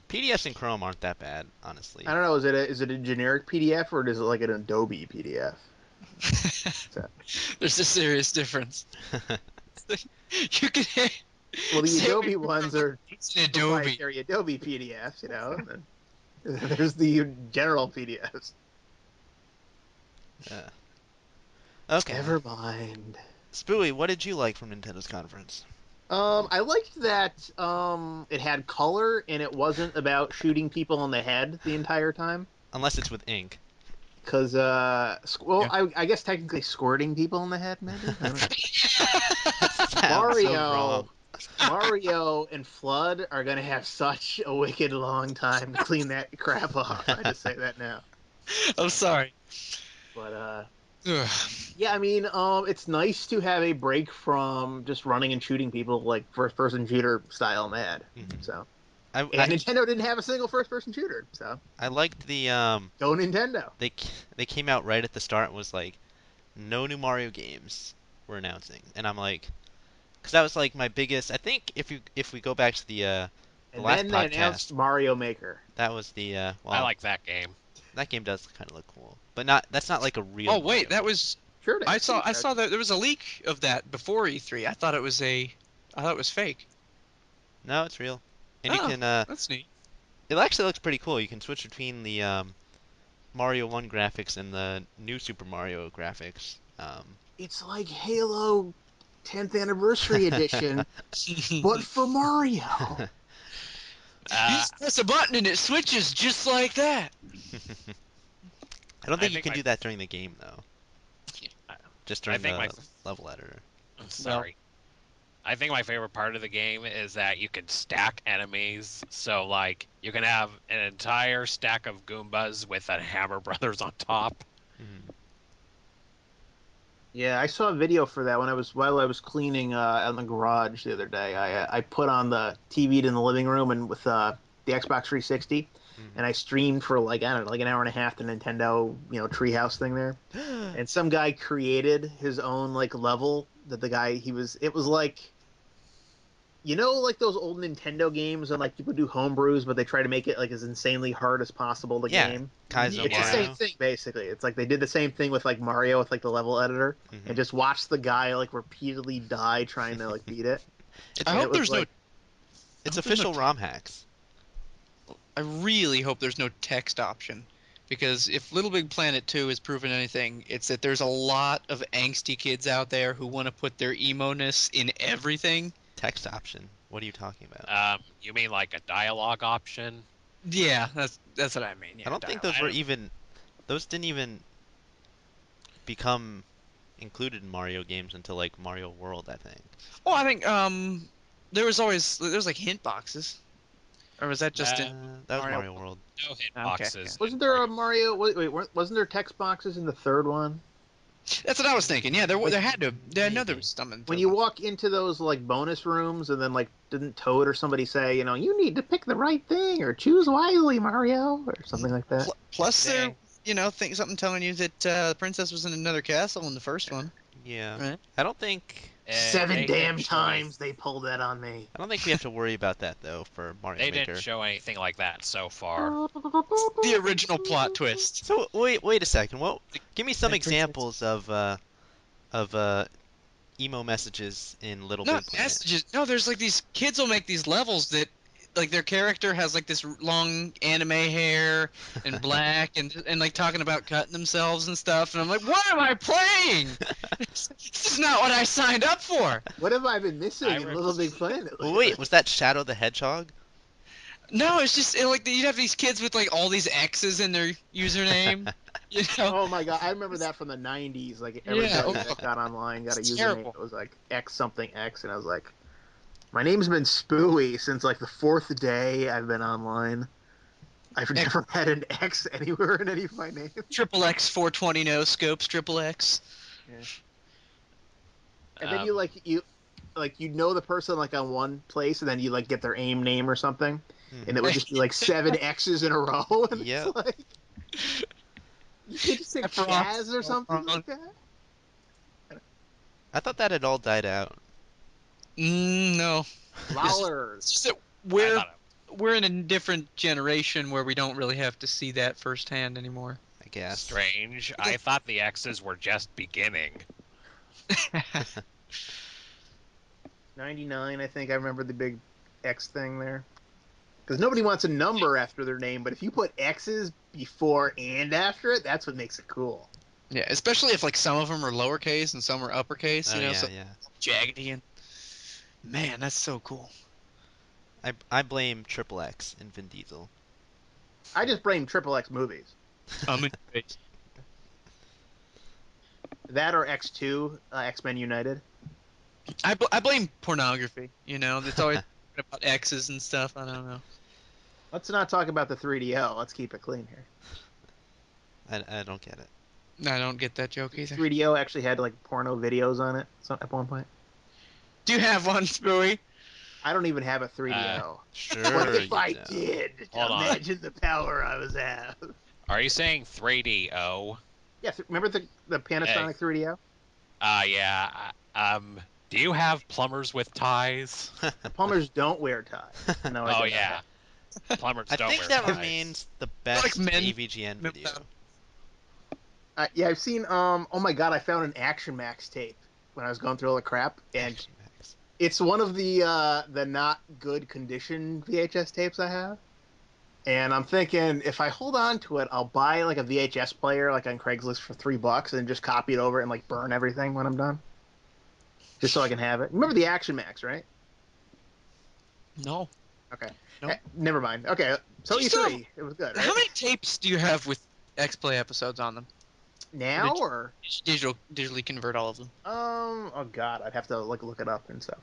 PDFs in Chrome aren't that bad, honestly. I don't know. Is it a generic PDF or is it like an Adobe PDF? There's a serious difference. You can Well, the say Adobe ones are it's an Adobe. proprietary Adobe PDFs, you know. And then there's the general PDFs. Uh, okay. Never mind. Spooey, what did you like from Nintendo's conference? I liked that it had color and it wasn't about shooting people in the head the entire time. Unless it's with ink. Because, well, Yeah. I guess technically squirting people in the head, maybe. I don't know. Sounds so Mario, wrong. Mario and Flood are gonna have such a wicked long time to clean that crap off. I just say that now. I'm sorry. But Ugh. yeah, I mean, it's nice to have a break from just running and shooting people like first-person shooter style mad. Mhm. So, I, and I Nintendo didn't have a single first-person shooter. So, I liked the go Nintendo. they came out right at the start and was like no new Mario games we're announcing, and I'm like, because that was like my biggest. I think if we go back to the And last then they announced podcast, Mario Maker. that was the I well, like that game. that game does kind of look cool, but not that's not like a real. Oh wait, Mario that game. was Sure, it I is. saw that there was a leak of that before E3. I thought it was fake. No, it's real, and you Oh, can that's neat. it actually looks pretty cool. You can switch between the Mario 1 graphics and the new Super Mario graphics. It's like Halo 10th Anniversary Edition, but for Mario. You just press a button and it switches just like that. I don't I think you think can my do that during the game though. Just I during think my the level editor. sorry. I think my favorite part of the game is that you can stack enemies. So like you can have an entire stack of Goombas with a Hammer Brothers on top. Mhm. Yeah, I saw a video for that while I was cleaning out in the garage the other day. I put on the TV in the living room and with the Xbox 360, and I streamed for like I don't know, like an hour and a half the Nintendo Treehouse thing there. Mhm. And some guy created his own like level that the guy he was. It was like like those old Nintendo games and like people do homebrews, but they try to make it like as insanely hard as possible to Yeah, game. Kaizo It's the Yeah. same Mario. thing basically. It's like they did the same thing with like Mario with like the level editor, Mhm. and just watch the guy like repeatedly die trying to like beat it. It's I And it hope was there's no. like it's hope there's no official ROM hacks. I really hope there's no text option. Because if Little Big Planet 2 has proven anything, it's that there's a lot of angsty kids out there who want to put their emo-ness in everything. Text option. What are you talking about? You mean like a dialogue option? Yeah, that's what I mean. I Yeah, don't think dialogue. those were even those didn't even become included in Mario games until like Mario World, I think. Well, I think There was like hint boxes, or was that just in That was Mario? Mario World. No hit Okay, boxes. Wasn't there a Mario? Wait, wasn't there text boxes in the third one? That's what I was thinking. Yeah, there had to. I know there Maybe. was some in the When third you one. walk into those like bonus rooms, and then like didn't Toad or somebody say, you need to pick the right thing or choose wisely, Mario, or something like that? Plus, there, They- something telling you that the princess was in another castle in the first one. Yeah. Right. I don't think Seven they damn didn't show any- times they pulled that on me. we have to worry about that though for Mario They Maker. didn't show anything like that so far. The original plot twist. So wait a second. Well, give me some That princess. examples of emo messages in Little No, Big Planet. messages. No, there's like these kids will make these levels that, like, their character has like this long anime hair and black and like talking about cutting themselves and stuff, and I'm like, what am I playing? This is not what I signed up for. What have I been missing in Iris. Little Big Planet? Well, wait, was that Shadow the Hedgehog? No, it's just like you'd have these kids with like all these X's in their username. Oh my god, I remember that from the '90s. Like everybody that got online got a It's username terrible. that was like X something X, and I was like, my name's been Spooie since like the fourth day I've been online. I've never had an X anywhere in any of my names. Triple X 420 no scopes. Triple X. And then you know the person like on one place, and then you like get their AIM name or something, and it would just be like 7 X's in a row. And Yep. it's like you could just say Chaz or something like that. I thought that had all died out. No. Lollers. It's just that I thought we're in a different generation where we don't really have to see that firsthand anymore. I it guess. was strange. I thought the X's were just beginning. 99, I think I remember the big X thing there. Because nobody wants a number after their name, but if you put X's before and after it, that's what makes it cool. Yeah, especially if like some of them are lowercase and some are uppercase. Oh yeah, so yeah. jaggedy and man, that's so cool. I blame Triple X and Vin Diesel. I just blame Triple X movies. In That or X2, X-Men United. I blame pornography. It's always about X's and stuff. I don't know. Let's not talk about the 3DO. Let's keep it clean here. I don't get it. I don't get that joke either. 3DO actually had like porno videos on it at one point. Do you have one, Spooey? I don't even have a 3DO. Sure. What if you I don't. did? Hold on. Imagine the power I was at. Are you saying 3DO? Yes, remember the Panasonic 3DO? Yeah. Do you have plumbers with ties? The plumbers don't wear ties. No, I Oh don't. yeah. Plumbers I don't think wear that ties. remains the best Like men- AVGN video. Yeah, I've seen. Oh my god, I found an Action Max tape when I was going through all the crap, and Action Max. it's one of the not good condition VHS tapes I have. And I'm thinking if I hold on to it, I'll buy like a VHS player like on Craigslist for $3 and just copy it over and like burn everything when I'm done, just so I can have it. Remember the Action Max, right? No. Okay. Nope. Never mind. Okay, so You still- E3, it was good. Right? How many tapes do you have with X-Play episodes on them? now Did- or Digitally convert all of them. oh god, I'd have to like look it up and stuff.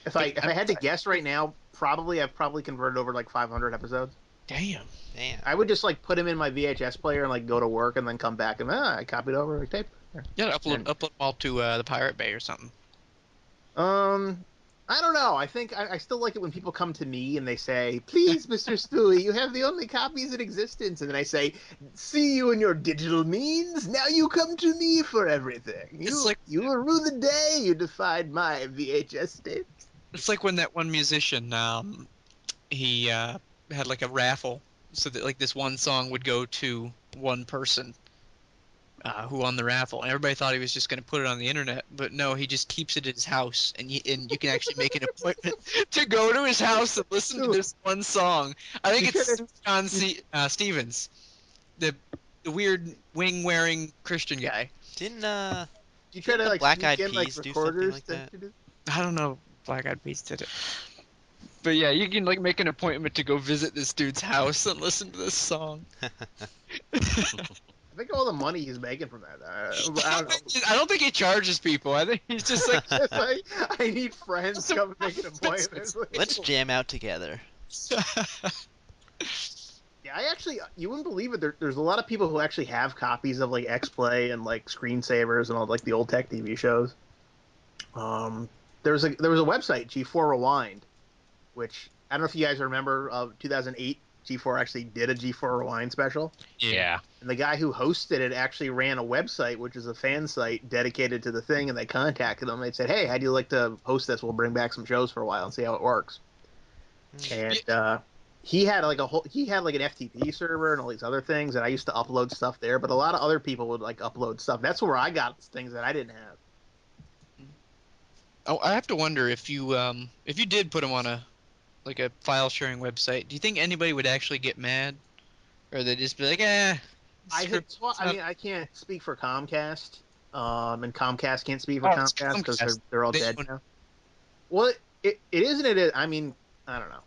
If I had to guess right now, I've probably converted over like 500 episodes. Damn. Damn. I would just like put them in my VHS player and like go to work and then come back and I copied over like tape. Yeah, upload And- them all to the Pirate Bay or something. I don't know. I think I still like it when people come to me and they say, "Please, Mr. Spooey, you have the only copies in existence." And then I say, "See you in your digital means. Now you come to me for everything. You will rue the day you defied my VHS tapes." It's like when that one musician, he had like a raffle, so that like this one song would go to one person who won the raffle, and everybody thought he was just going to put it on the internet, but no, he just keeps it at his house, and you can actually make an appointment to go to his house and listen to this one song. I think it's John Stevens, the weird wing-wearing Christian guy. Didn't You try to like Black sneak Eyed in like Peas do something recorders like to that? do? I don't know if Black Eyed Peas did it. But yeah, you can like make an appointment to go visit this dude's house and listen to this song. I think all the money he's making from that. I don't know. I don't think he charges people. I think he's just like, It's like I need friends to come and make an appointment. Let's jam out together. Yeah, I actually, you wouldn't believe it. There's a lot of people who actually have copies of like X-Play and like Screensavers and all like the old tech TV shows. There was a website, G4 Rewind, which I don't know if you guys remember. 2008, G4 actually did a G4 Rewind special, Yeah. and the guy who hosted it actually ran a website, which is a fan site dedicated to the thing. And they contacted him. They said, "Hey, how do you like to host this? We'll bring back some shows for a while and see how it works." And he had like an FTP server and all these other things, and I used to upload stuff there. But a lot of other people would like upload stuff. That's where I got things that I didn't have. oh, I have to wonder if you did put them on a file sharing website, do you think anybody would actually get mad, or they just be like, I screw had it, taught, it's I not- mean, I can't speak for Comcast, and Comcast can't speak for Oh, it's Comcast because Comcast. they're all They dead own- now. Well, it isn't it. I mean, I don't know.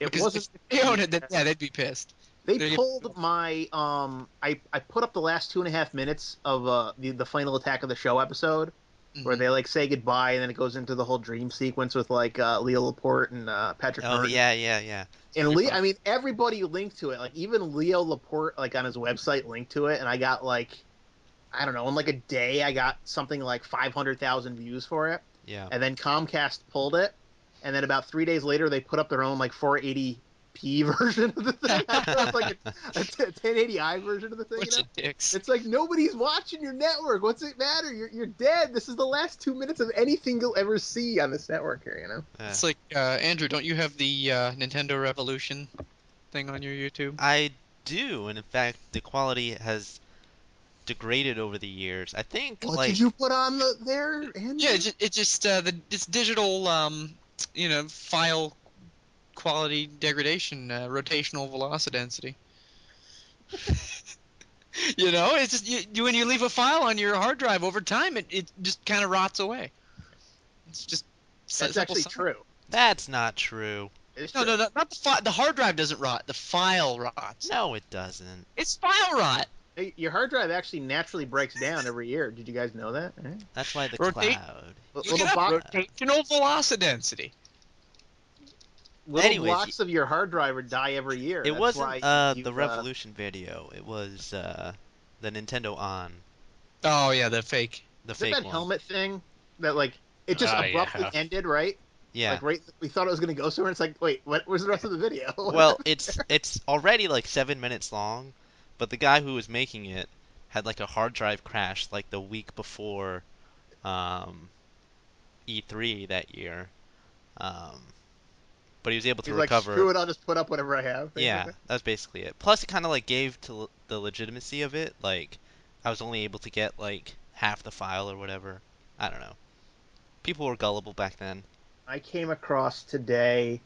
It because wasn't. if they own it, then yeah, they'd be pissed. They They'd- pulled my I put up the last 2.5 minutes of the final attack of the show episode where Mhm. they like say goodbye and then it goes into the whole dream sequence with like Leo Laporte and Patrick Oh Norton. yeah. And Pretty fun. I mean, everybody linked to it. Like even Leo Laporte, like on his website, linked to it, and I got like, I don't know, in like a day, I got something like 500,000 views for it. Yeah. And then Comcast pulled it, and then about 3 days later, they put up their own like 480p version of the thing. It was like a 1080i version of the thing. Bunch of dicks. It's like nobody's watching your network. What's it matter? You're dead. This is the last 2 minutes of anything you'll ever see on this network here. You know. It's like Andrew, don't you have the Nintendo Revolution thing on your YouTube? I do, and in fact, the quality has degraded over the years. I think What like did you put on there, Andrew? Yeah, it's just it's digital file quality degradation, rotational velocity density. It's just when you leave a file on your hard drive over time, it just kind of rots away. It's just That's simple actually science. true. that's not true. It's No, true. not the hard drive doesn't rot. The file rots. No, it doesn't. It's file rot. Hey, your hard drive actually naturally breaks down every year. Did you guys know that? That's why the Rotate- cloud. Look Little, it up. bo- Rotational velocity density. little Anyways, blocks of your hard drive would die every year. It That's wasn't why the Revolution video. It was the Nintendo On, Oh yeah, the fake. the Is it fake that one. helmet thing that like it just Oh, abruptly yeah. ended, right? Yeah. Like right, we thought it was gonna go somewhere. It's like, wait, what was the rest of the video? What Well, happened? it's already like 7 minutes long, but the guy who was making it had like a hard drive crash like the week before um, E3 that year. Um, but he was able to He's like, recover. screw it, I'll just put up whatever I have. Yeah, Basically. that's basically it. Plus, it kind of like gave to the legitimacy of it. Like, I was only able to get like half the file or whatever. I don't know. People were gullible back then. I came across today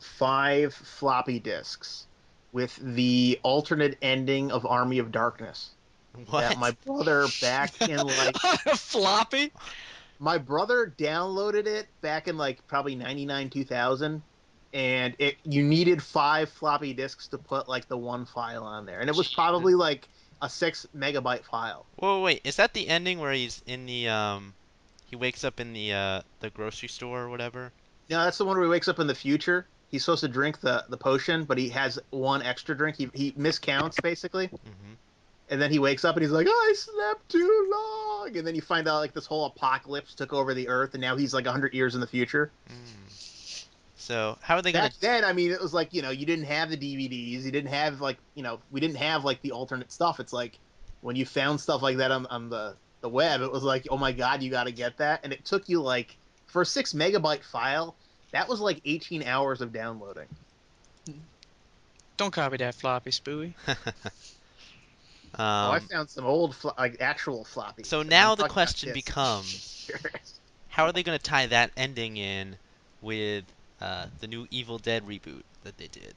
5 floppy disks with the alternate ending of Army of Darkness. What? That my brother back in like floppy. my brother downloaded it back in like probably 99 2000, and you needed 5 floppy disks to put like the one file on there, and it was probably like a 6 megabyte file. Whoa, wait. Is that the ending where he's in he wakes up in the grocery store or whatever? No, that's the one where he wakes up in the future. He's supposed to drink the potion, but he has one extra drink. He miscounts basically, Mm-hmm. and then he wakes up and he's like, I slept too long, and then you find out like this whole apocalypse took over the earth, and now he's like 100 years in the future. Mm. So how are they gonna? Back then, I mean, it was like, you didn't have the DVDs, you didn't have like, we didn't have like the alternate stuff. It's like when you found stuff like that on the web, it was like, oh my god, you got to get that, and it took you like for a 6 megabyte file, that was like 18 hours of downloading. Don't copy that floppy, Spooey. I found some old like actual floppies. So and now I'm the talking about question discs. becomes, how are they gonna tie that ending in with the new Evil Dead reboot that they did?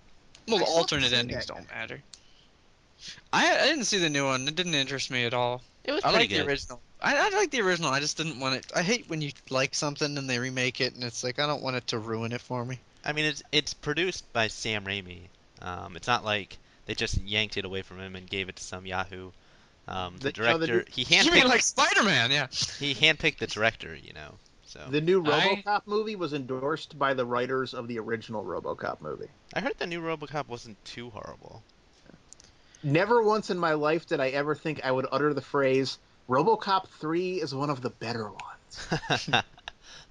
Well, the I still haven't alternate seen endings that don't yet. matter. I didn't see the new one. It didn't interest me at all. It was I pretty like the good. original. I like the original. I just didn't want it. I hate when you like something and they remake it, and it's like I don't want it to ruin it for me. I mean, it's produced by Sam Raimi. It's not like they just yanked it away from him and gave it to some Yahoo. The So the director, new, he You mean handpicked like Spider-Man? Yeah. he handpicked the director, So the new I RoboCop movie was endorsed by the writers of the original RoboCop movie. I heard the new RoboCop wasn't too horrible. Never once in my life did I ever think I would utter the phrase RoboCop 3 is one of the better ones.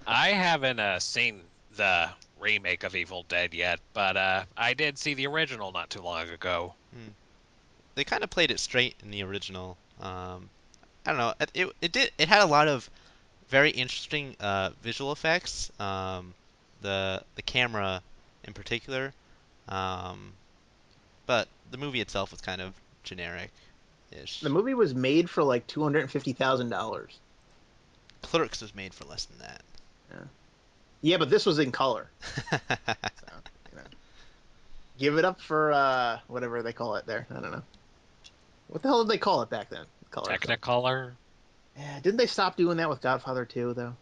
I haven't seen the remake of Evil Dead yet, but I did see the original not too long ago. They kind of played it straight in the original. I don't know. It had a lot of very interesting visual effects. The camera in particular. Um, but the movie itself was kind of The generic-ish. movie was made for like $250,000. Clerks was made for less than that. Yeah, but this was in color. So, you know. Give it up for whatever they call it there. I don't know. What the hell did they call it back then? Color stuff. Technicolor. Yeah, didn't they stop doing that with Godfather 2 though?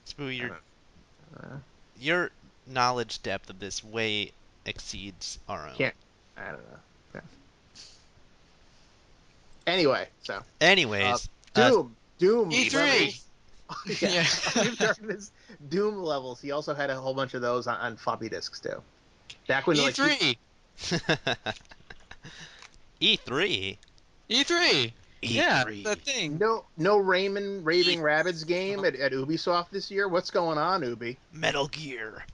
Spooey, I your don't know. your knowledge depth of this way exceeds our own. Can't. I don't know. Yeah. Anyway, so Anyways, Doom E3. levels. Yeah. Army of Darkness Doom levels. He also had a whole bunch of those on floppy disks too. Back when like E3. E3. E3. Yeah, E3. that thing. no Rayman Raving Rabbids game at Ubisoft this year. What's going on, Ubi? Metal Gear.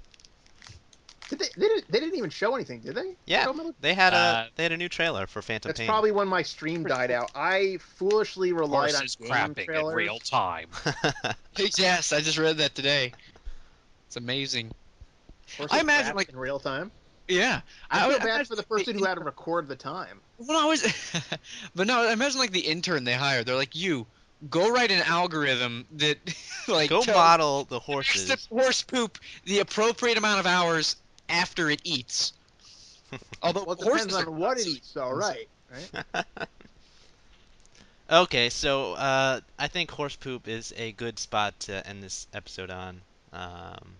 They didn't even show anything, did they? Yeah, Show Metal- they had a new trailer for Phantom That's Pain. probably when my stream died out. I foolishly relied on Horses game crapping in trailers. real time. Yes, I just read that today. It's amazing. Horses I imagine crap like in real time. yeah. I feel bad imagine for the like, person who had to record the time. Well, I was, but no, I imagine like the intern they hired. They're like, you go write an algorithm that like Go tells model the makes the horses. horse poop the appropriate amount of hours after it eats. Although Well, it depends horses are on what it constantly eats, though, eating, so- right? Okay, so I think horse poop is a good spot to end this episode on. Um,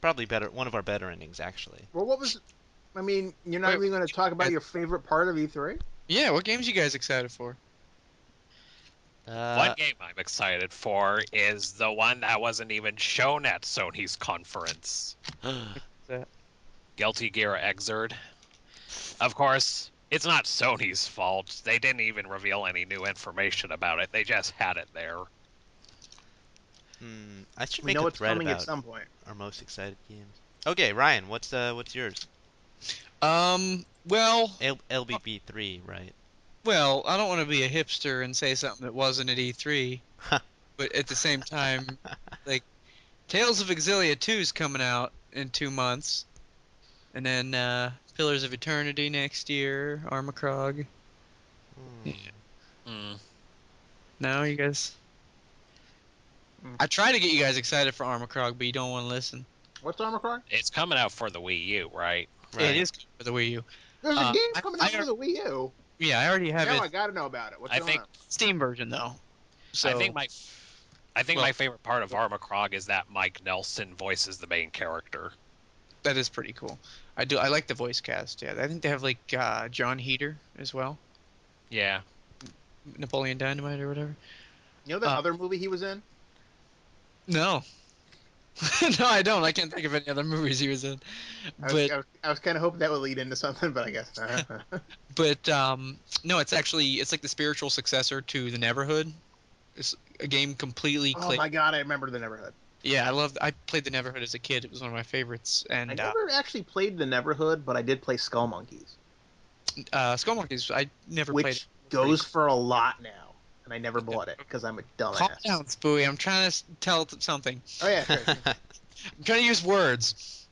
Probably one of our better endings, actually. Well, what was? I mean, you're not Wait, even going to talk about your favorite part of E3. Yeah, what games you guys excited for? One game I'm excited for is the one that wasn't even shown at Sony's conference. That? Guilty Gear Xrd. Of course, it's not Sony's fault. They didn't even reveal any new information about it. They just had it there. I should We make know a it's thread coming at about some point. our most excited games. Okay, Ryan, what's yours? Well, LBB3, right? well, I don't want to be a hipster and say something that wasn't at E3, but at the same time, like Tales of Exilia 2 is coming out in 2 months, and then Pillars of Eternity next year, Armacrog. Hmm. Hmm. No, you guys. I try to get you guys excited for Armacrog, but you don't want to listen. What's Armor Core? It's coming out for the Wii U, right? Yeah, it Right. is for the Wii U. There's a game I, coming I, out for the Wii U. yeah, I already have Now it. I got to know about it. What's I going think on? Steam version though. So I think well, my favorite part of Armacrog is that Mike Nelson voices the main character. that is pretty cool. I like the voice cast. Yeah, I think they have like John Heater as well, Yeah. Napoleon Dynamite or whatever. You know that Uh, other movie he was in? No, no, I don't. I can't think of any other movies he was in. But I was kind of hoping that would lead into something, but I guess. no, it's like the spiritual successor to the Neverhood. It's a game completely Oh my god, I remember the Neverhood. Yeah, I played the Neverhood as a kid. It was one of my favorites. And I never actually played the Neverhood, but I did play Skull Monkeys, Skull Monkeys, I never played which it. goes for a lot now, and I never bought it because I'm a Calm dumbass. down, Spooey. I'm trying to tell something. Oh yeah, sure. I'm trying to use words.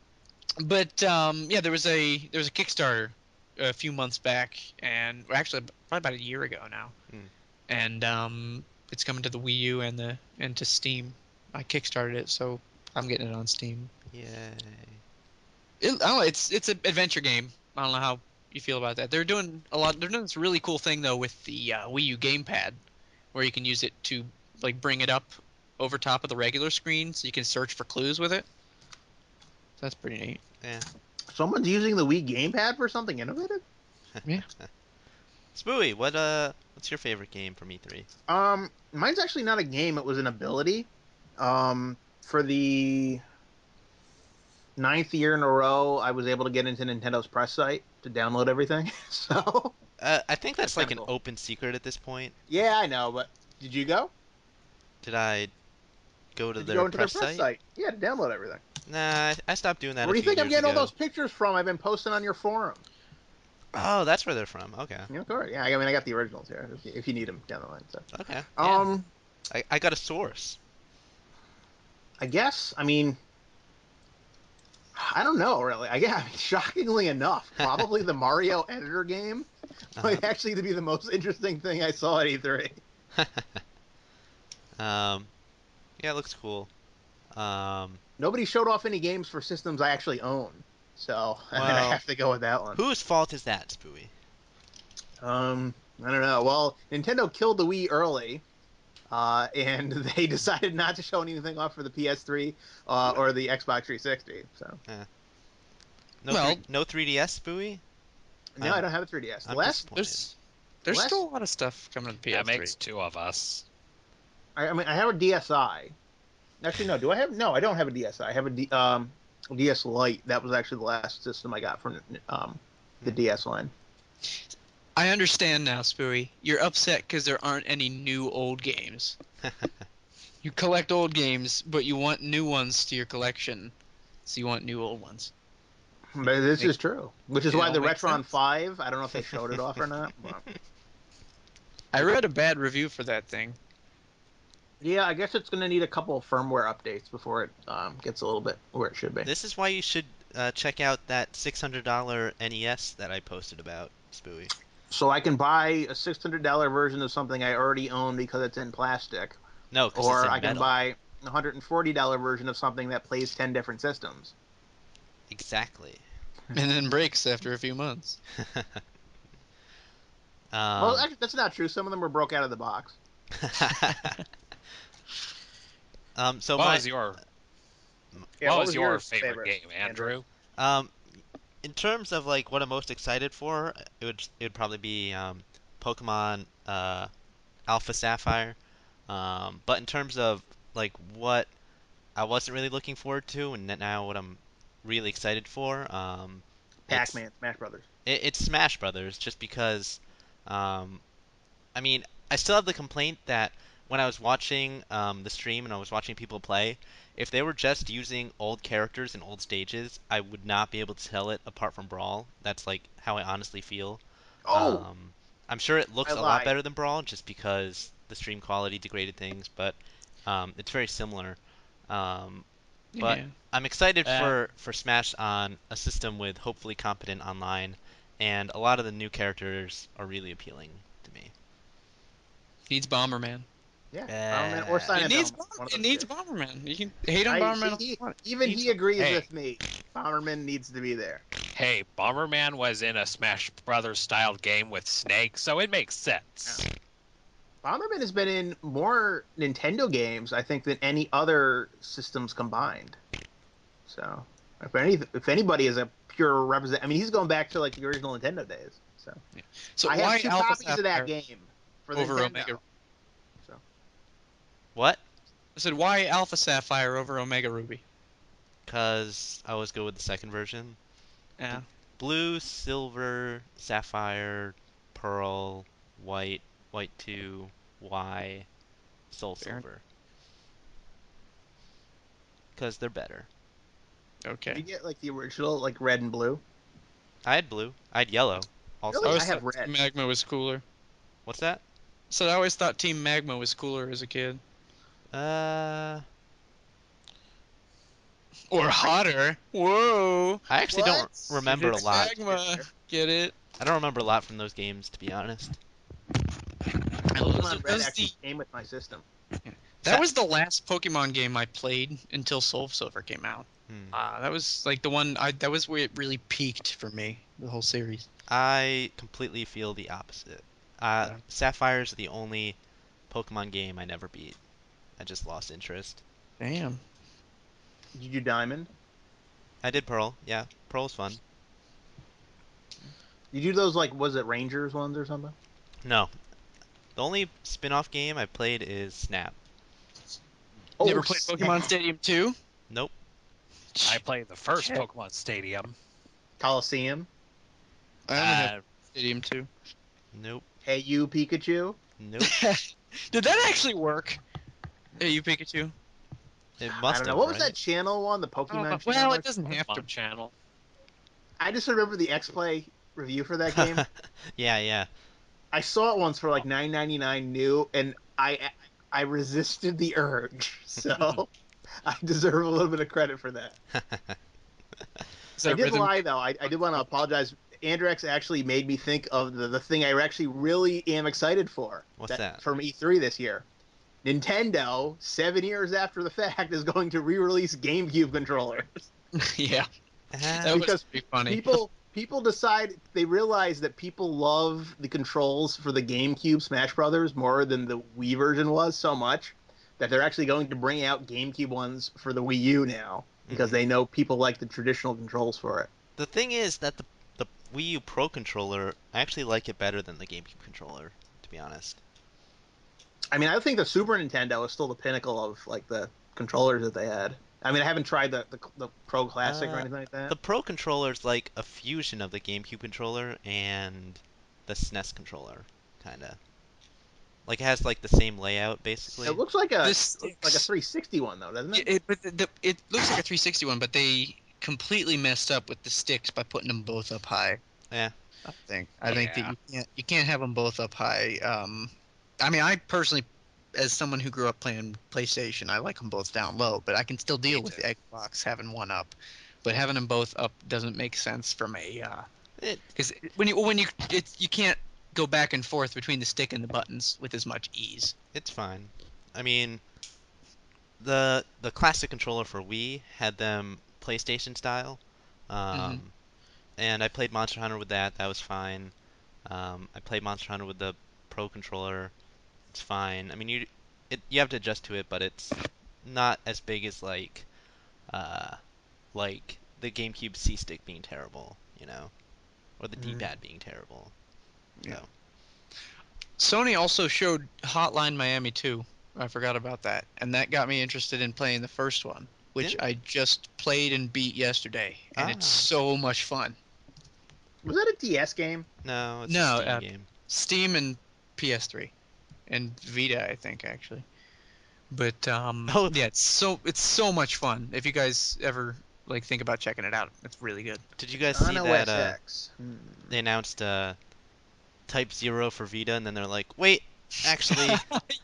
But yeah, there was a Kickstarter a few months back, and actually probably about a year ago now, and it's coming to the Wii U and to Steam. I kickstarted it, so I'm getting it on Steam. Yay. I don't know, it's an adventure game. I don't know how you feel about that. They're doing this really cool thing though with the Wii U gamepad, where you can use it to like bring it up over top of the regular screen, so you can search for clues with it. So that's pretty neat. Yeah. Someone's using the Wii gamepad for something innovative. Yeah. Spooey, what's your favorite game from E3? Mine's actually not a game; it was an ability. For the ninth year in a row, I was able to get into Nintendo's press site to download everything. So I think that's that's kind like of an cool. open secret at this point. Yeah, I know, but did you go? Did I go to Did you their go into their press press site? site? Yeah, to download everything. Nah, I stopped doing that Where a do you few think I'm years getting all ago. those pictures from? I've been posting on your forum. Oh, that's where they're from. Okay. Yeah, correct. Yeah, I mean, I got the originals here if you need them down the line. So, Okay. Yeah. um, I got a source. I guess. I mean, I don't know really. I mean, shockingly enough, probably the Mario editor game Uh-huh. might actually be the most interesting thing I saw at E3. um, yeah, it looks cool. Um, Nobody showed off any games for systems I actually own, so I mean, I well, have to go with that one. whose fault is that, Spooey? I don't know. Well, Nintendo killed the Wii early, and they decided not to show anything off for the PS3 or the Xbox 360. So Eh. Well, No 3DS, Spooey? no, I I'm don't have a 3DS. The I'm last, disappointed. there's last, still a lot of stuff coming to That PS3. makes two of us. I mean, I have a DSi. Actually, no. Do I have? No, I don't have a DSi. I have a DS Lite. That was actually the last system I got from the Hmm. DS line. I understand now, Spooey. You're upset because there aren't any new old games. You collect old games, but you want new ones to your collection, so you want new old ones. But this Make, is true, which is it why all the makes Retron sense. 5. I don't know if they showed it off or not. But I read a bad review for that thing. yeah, I guess it's going to need a couple of firmware updates before it gets a little bit where it should be. This is why you should check out that $600 NES that I posted about, Spooey. So I can buy a $600 version of something I already own because it's in plastic, No, because it's or in I can metal. buy a $140 version of something that plays 10 different systems. Exactly. And then breaks after a few months. Well, um, actually, that's not true. Some of them were broke out of the box. so What my was your Yeah, What what was was your your favorite favorite, game, Andrew? Andrew? um, in terms of like what I'm most excited for, it would probably be Pokemon Alpha Sapphire. But in terms of like what I wasn't really looking forward to, and now what I'm really excited for, it's Pac-Man, Smash Brothers. it's Smash Brothers, just because um, I mean, I still have the complaint that when I was watching the stream and I was watching people play, if they were just using old characters and old stages, I would not be able to tell it apart from Brawl. That's like how I honestly feel. Oh, Um, I'm sure it I looks a lot lied. better than Brawl just because the stream quality degraded things, but it's very similar. Um, but Yeah. I'm excited Uh, for Smash on a system with hopefully competent online, and a lot of the new characters are really appealing to me. Needs Bomberman. Yeah, Bomberman or Uh, It Silent needs Hill, one of it those needs two. Bomberman. You can hate on I Bomberman see. all you want. Even Needs he one. agrees hey, with me. Bomberman needs to be there. hey, Bomberman was in a Smash Brothers styled game with Snake, so it makes Yeah. sense. Bomberman has been in more Nintendo games, I think, than any other systems combined. So, if anybody is a pure represent, I mean, he's going back to like the original Nintendo days. So, So I have why two Alpha copies of that Sapphire game for the over Omega? Nintendo. So, what? I said why Alpha Sapphire over Omega Ruby? Because I always go with the second version. Bl- Yeah, Blue, silver, sapphire, pearl, white, white 2, Y, soul fair. silver. Because they're better. did you Okay. get like the original, like red and blue? I had blue. I had yellow I Really, also. I always have thought red. Team Magma was cooler. What's that? So I always thought Team Magma was cooler as a kid. Uh, Or I hotter. Whoa. I actually don't what? Because remember a it's lot. Magma. Get it? I don't remember a lot from those games, to be honest. Those, Pokemon Red those the actually came with my system. That Sa- was the last Pokemon game I played until Soul Silver came out. hmm. That was like the one I that was where it really peaked for me, the whole series. I completely feel the opposite. Yeah. Sapphire's the only Pokemon game I never beat. I just lost interest. Damn. Did you do Diamond? I did Pearl. Yeah, Pearl was fun. Did you do those like was it Rangers ones or something? No. The only spin-off game I played is Snap. Never Oh, played snap. Pokemon Stadium 2? Nope. I played the first Shit. Pokemon Stadium. Coliseum. I only have Uh, Stadium 2. Nope. Hey, you Pikachu. Nope. Did that actually work? Hey, you Pikachu? It I must don't know. have, What was that right? channel one? The I don't know. Pokemon Well, channel? it doesn't have to. Pokemon Channel. I just remember the X-Play review for that game. Yeah, yeah. I saw it once for like 9.99 new, and I resisted the urge. So I deserve a little bit of credit for that. Is I that did rhythm? lie though. I did want to apologize. Andrex actually made me think of the thing I actually really am excited for. What's that? From E3 this year. Nintendo, 7 years after the fact, is going to re-release GameCube controllers Yeah, Uh, that was because pretty funny. people decide they realize that people love the controls for the GameCube Smash Brothers more than the Wii version was so much that they're actually going to bring out GameCube ones for the Wii U now because mhm. they know people like the traditional controls for it. The thing is that the Wii U Pro controller, I actually like it better than the GameCube controller, to be honest. I mean, I think the Super Nintendo is still the pinnacle of like the controllers that they had. I mean, I haven't tried the Pro Classic or Uh, anything like that. the Pro controller is like a fusion of the GameCube controller and the SNES controller, kinda. Like it has like the same layout It basically. looks like a This sticks. 360 one though, doesn't it? It looks like a 360 one, but they completely messed up with the sticks by putting them both up high. Yeah. I think that Yeah. you can't have them both up high. I mean, I personally, as someone who grew up playing PlayStation, I like them both down low, but I can still Me deal with too. the Xbox having one up. But having them both up doesn't make sense from a It because you can't go back and forth between the stick and the buttons with as much ease. it's fine. I mean, the classic controller for Wii had them PlayStation style. Hmm. Um, and I played Monster Hunter with that. That was fine. I played Monster Hunter with the Pro controller. It's fine. I mean, you have to adjust to it, but it's not as big as uh like the GameCube C stick being terrible, or the Mm. D-pad being terrible. Yeah. So Sony also showed Hotline Miami 2. I forgot about that, and that got me interested in playing the first one, which didn't I just played and beat yesterday, and it's ah so much fun. Was that a DS game? no, it's a No, Steam game. Steam and PS3 and Vita, I think actually. But Oh, yeah, it's so much fun. If you guys ever like think about checking it out, it's really good. did you guys On see that OS X. Hmm. they announced Type 0 for Vita and then they're like, "Wait, actually,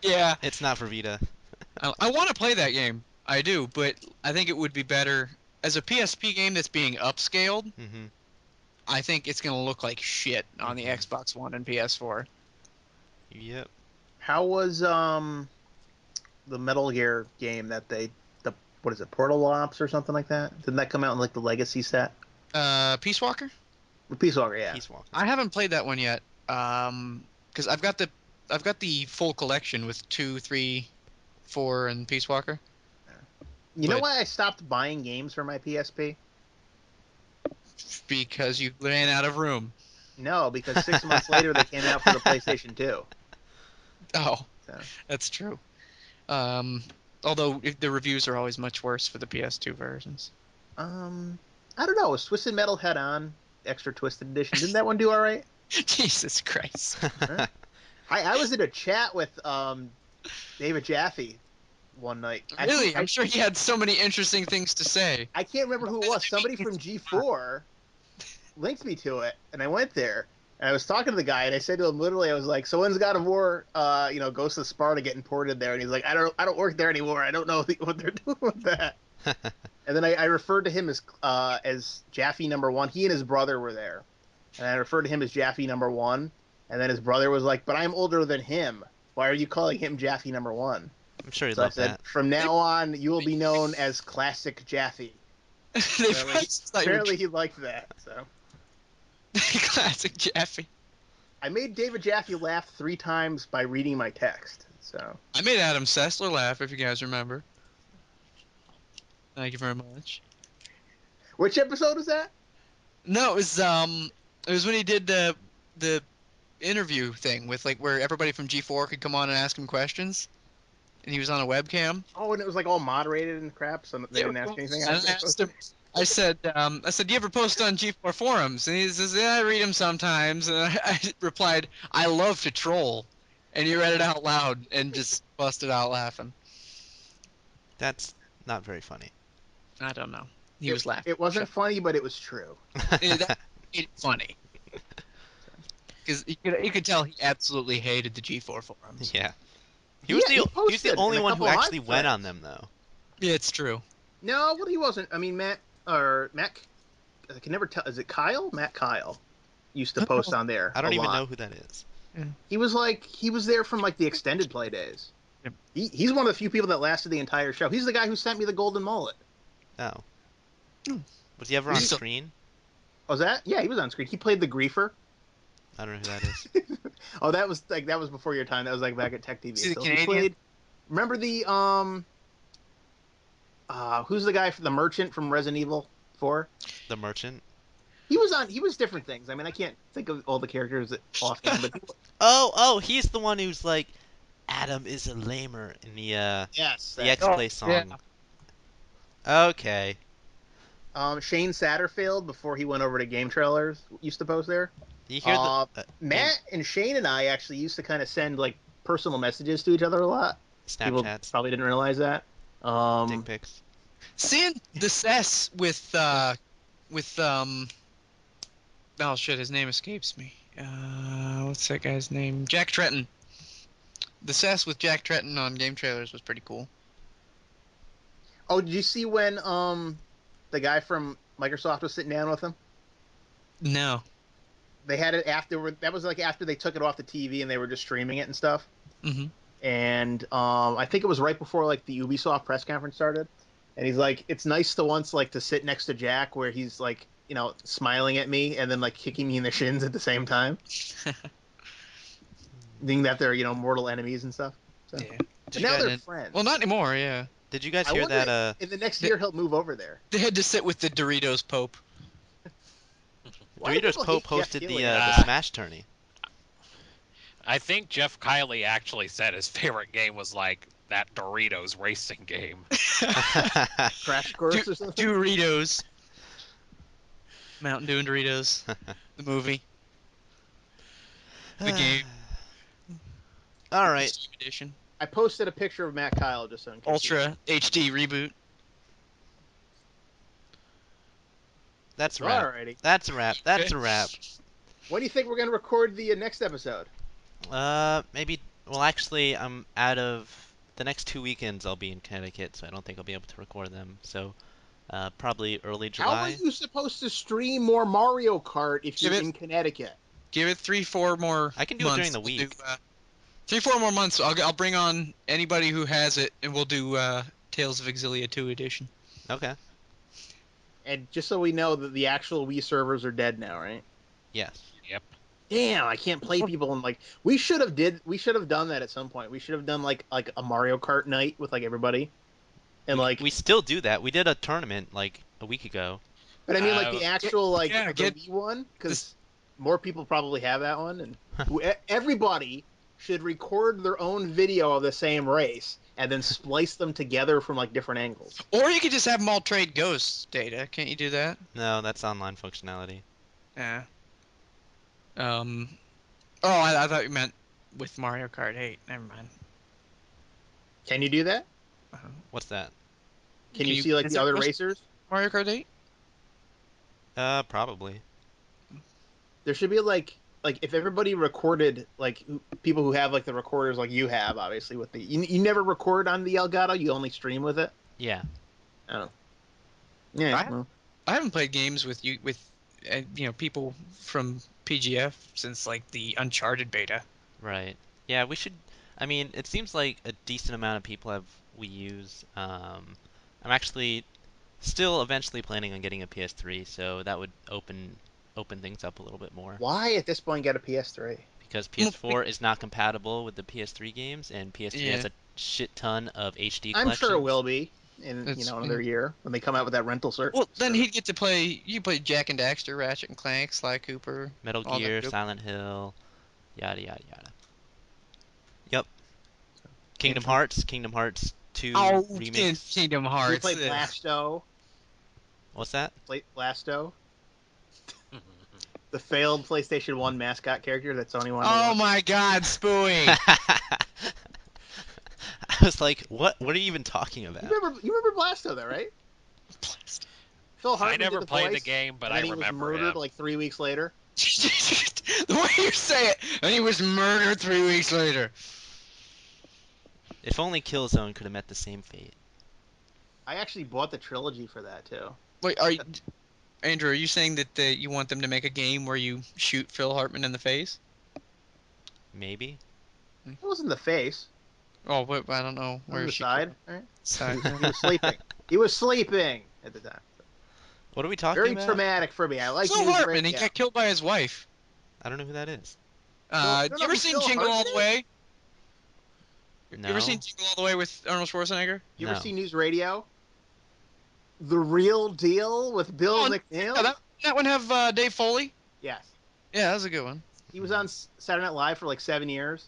Yeah, it's not for Vita." I want to play that game. I do, but I think it would be better as a PSP game that's being upscaled. Mhm. I think it's going to look like shit on the Mhm. Xbox One and PS4. Yep. How was the Metal Gear game that the what is it, Portal Ops or something like that? Didn't that come out in like the Legacy set? Peace Walker? Peace Walker, yeah. Peace Walker. I haven't played that one yet. Because I've got the full collection with 2, 3, 4, and Peace Walker. You know But why I stopped buying games for my PSP? because you ran out of room. No, because 6 months later they came out for the PlayStation 2. Oh, So, that's true. Um, although the reviews are always much worse for the PS2 versions. um, I don't know. Was Twisted Metal Head On Extra Twisted Edition? Didn't that one do all right? Jesus Christ. Huh? I was in a chat with David Jaffe one night. Really? I'm sure he had so many interesting things to say. I can't remember who it was. Somebody from G4 linked me to it, and I went there. And I was talking to the guy, and I said to him literally, I was like, "So when's God of War, Ghost of Sparta getting ported there?" And he's like, I don't work there anymore. I don't know what they're doing with that." And then I referred to him as Jaffe number one. He and his brother were there, and I referred to him as Jaffe number one. And then his brother was like, "But I'm older than him. Why are you calling him Jaffe number one?" I'm sure he'd So I love said, that. "From They, now on, you will be known as Classic Jaffe." they probably just thought you were Apparently he liked that. So classic Jeffy. I made David Jaffe laugh 3 times by reading my text. So I made Adam Sessler laugh, if you guys remember. Thank you very much. which episode is that? No, it was when he did the interview thing with like where everybody from G4 could come on and ask him questions, and he was on a webcam. Oh, and it was like all moderated and crap, so they didn't ask anything. And I asked him. I said, "Do you ever post on G4 forums?" And he says, "Yeah, I read them sometimes." And I replied, "I love to troll," and he read it out loud and just busted out laughing. That's not very funny. I don't know. He was laughing. It wasn't funny, but it was true. That made it funny because you could tell he absolutely hated the G4 forums. Yeah. He posted He was the only in a one who couple of actually hive went on threads. them though. Yeah, it's true. No, well, he wasn't. I mean, Matt. I can never tell. Is it Kyle? Matt Kyle used to post on there I a don't even lot. know who that is. He was there from like the extended play days. Yep. He's one of the few people that lasted the entire show. He's the guy who sent me the golden mullet. Oh. Hmm. Was he ever on So- screen? Was that? Yeah, he was on screen. He played the griefer. I don't know who that is. Oh, that was before your time. That was like back at Tech TV. Is he So Canadian? he played. Remember the who's the guy from the merchant from Resident Evil 4? The Merchant? He was different things. I mean, I can't think of all the characters offhand, but Oh, he's the one who's like Adam is a lamer in yes, the X-Play song. yeah. Okay. Shane Satterfield before he went over to Game Trailers used to post there. You hear the Matt and Shane and I actually used to kind of send like personal messages to each other a lot. People Snapchats, probably didn't realize that. dick pics. Seeing the Cess with oh shit, his name escapes me. What's that guy's name? Jack Tretton. The Cess with Jack Tretton on Game Trailers was pretty cool. Oh, did you see when the guy from Microsoft was sitting down with him? No. They had it after. That was like after they took it off the TV and they were just streaming it and stuff. Mm-hmm. And I think it was right before like the Ubisoft press conference started. And he's like, "It's nice to once like to sit next to Jack, where he's like, you know, smiling at me and then like kicking me in the shins at the same time, being that they're mortal enemies and stuff." So. Yeah. And now they're friends. Well, not anymore. Yeah. Did you guys I hear wonder that? in the next year he'll move over there. They had to sit with the Doritos Pope. Why do Doritos people Pope hate Jeff hosted Keighley? the Smash tourney. I think Jeff Kiley actually said his favorite game was like that Doritos racing game. Crash Course or something. Doritos. Mountain Dew and Doritos. The movie. The game. All right. Steam Edition. I posted a picture of Matt Kyle just so in case Ultra HD reboot. That's a wrap. Alrighty. That's a wrap. That's a wrap. When do you think we're gonna record the next episode? Maybe. Well, actually, I'm out of the next 2 weekends. I'll be in Connecticut, so I don't think I'll be able to record them. So, probably early How July. are you supposed to stream more Mario Kart if you're Give it- in Connecticut? Give it 3-4 more. I can do it months. during the We'll do, week. 3-4 more months. I'll bring on anybody who has it, and we'll do Tales of Exilia 2 edition. Okay. And just so we know that the actual Wii servers are dead now, right? Yes. Yep. Damn, I can't play people and like we should have done that at some point. We should have done like a Mario Kart night with like everybody. And like We still do that. We did a tournament like a week ago. but I mean like the actual like yeah, the get- Wii one cuz more people probably have that one and everybody should record their own video of the same race and then splice them together from like different angles. Or you could just have them all trade ghosts data. Can't you do that? No, that's online functionality. Yeah. Oh, I thought you meant with Mario Kart 8. Never mind. Can you do that? What's that? Can you see like is the there other ghost- racers? Mario Kart 8? Probably. There should be like if everybody recorded like people who have like the recorders like you have obviously with the you never record on the Elgato, you only stream with it. Yeah. Oh. Yeah. I- I haven't played games with people from PGF since like the Uncharted beta. Right. Yeah, we should. I mean, it seems like a decent amount of people have Wii U's. I'm actually still eventually planning on getting a PS3, so that would open things up a little bit more. Why at this point get a PS3? Because PS4 is not compatible with the PS3 games, and PS3 has Yeah. a shit ton of HD I'm collections. sure it will be in It's- another year when they come out with that rental service. Well, then he'd get to play. You play Jack and Daxter, Ratchet and Clank, Sly Cooper. Metal all that Gear, good- Silent Hill. Yada yada yada. Yep. Came from- Kingdom Hearts 2 Oh, remix. Kingdom You Hearts. play Blasto. What's that? Play Blasto. The failed PlayStation 1 mascot character that Sony wanted to Oh launch. my God, Spooey. I was like, what? What are you even talking about? You remember Blasto though, right? Phil I Hartman never did the played the voice, game, but and I then he was remember murdered him. like 3 weeks later. The way you say it, and he was murdered 3 weeks later. If only Killzone could have met the same fate. I actually bought the trilogy for that too. Wait, Andrew, are you saying that you want them to make a game where you shoot Phil Hartman in the face? Maybe. It was in the face, Oh, wait, I don't know. on Where the is she? side. Right? Side. He was sleeping. He was sleeping at the time. What are we talking Very about? traumatic for me. I like Phil news Hartman, he radio. got killed by his wife. I don't know who that is. You don't You know ever who seen Phil Jingle All Hartman the is? Way? No. You ever seen Jingle All the Way with Arnold Schwarzenegger? You No. ever see news radio? The Real Deal with Bill Oh, McNeil? Yeah, that one have Dave Foley? Yes. Yeah, that was a good one. He was on Saturday Night Live for like 7 years.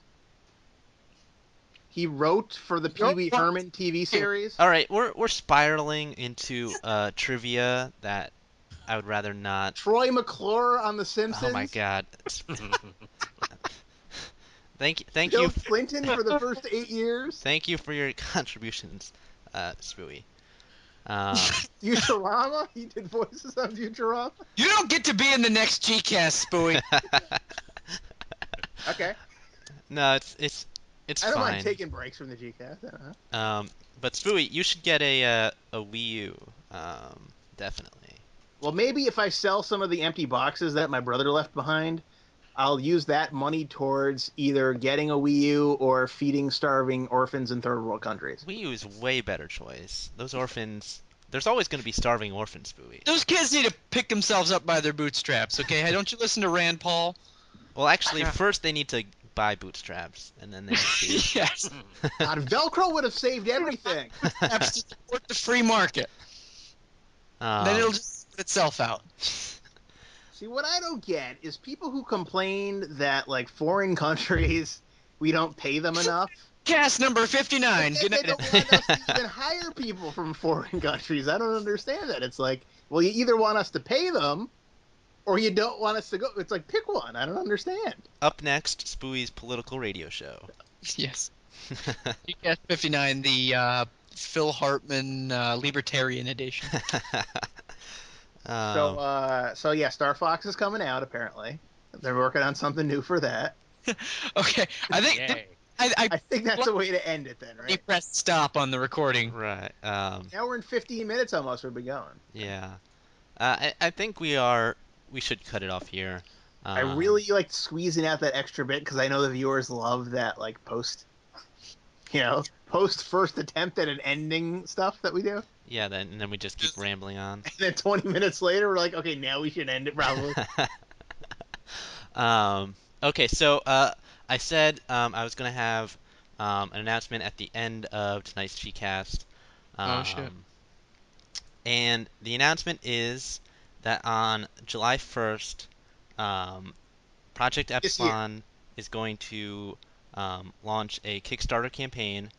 He wrote for the Pee Wee Herman TV series. All right, we're spiraling into trivia that I would rather not. Troy McClure on The Simpsons. Oh my God. Thank Bill you, Clinton for the first 8 years. thank you for your contributions, Spooey. Futurama. He did voices on Futurama. You don't get to be in the next Gcast, Spooey. Okay. No, it's I don't fine. mind taking breaks from the Gcast. But Spooey, you should get a Wii U. Definitely. Well, maybe if I sell some of the empty boxes that my brother left behind, I'll use that money towards either getting a Wii U or feeding starving orphans in third world countries. Wii U is way better choice. Those orphans. There's always going to be starving orphans, Spooey. Those kids need to pick themselves up by their bootstraps, okay? Hey, don't you listen to Rand Paul? Well, actually, Yeah. first they need to buy bootstraps, and then they need to. Yes. God, Velcro would have saved everything. Bootstraps to support the free market. Then it'll just put itself out. See, what I don't get is people who complain that, like, foreign countries, we don't pay them enough. Cast number 59. But Good yet they night. don't want us to even hire people from foreign countries. I don't understand that. It's like, well, you either want us to pay them, or you don't want us to go. It's like, pick one. I don't understand. Up next, Spooey's political radio show. Yes. Cast 59, the Phil Hartman Libertarian edition. So yeah, Star Fox is coming out. Apparently, they're working on something new for that. Okay, I think Yay. I think that's a way to end it then, he right? pressed stop on the recording. Right. Now we're in 15 minutes almost. We'll be going. Yeah. I think we should cut it off here. I really like squeezing out that extra bit because I know the viewers love that, like, post first attempt at an ending stuff that we do. Yeah. Then we just keep rambling on. And then 20 minutes later, we're like, okay, now we should end it probably. Okay. So I said I was gonna have an announcement at the end of tonight's Gcast. Oh, shit. And the announcement is that on July 1st, Project This year. Epsilon is going to launch a Kickstarter campaign.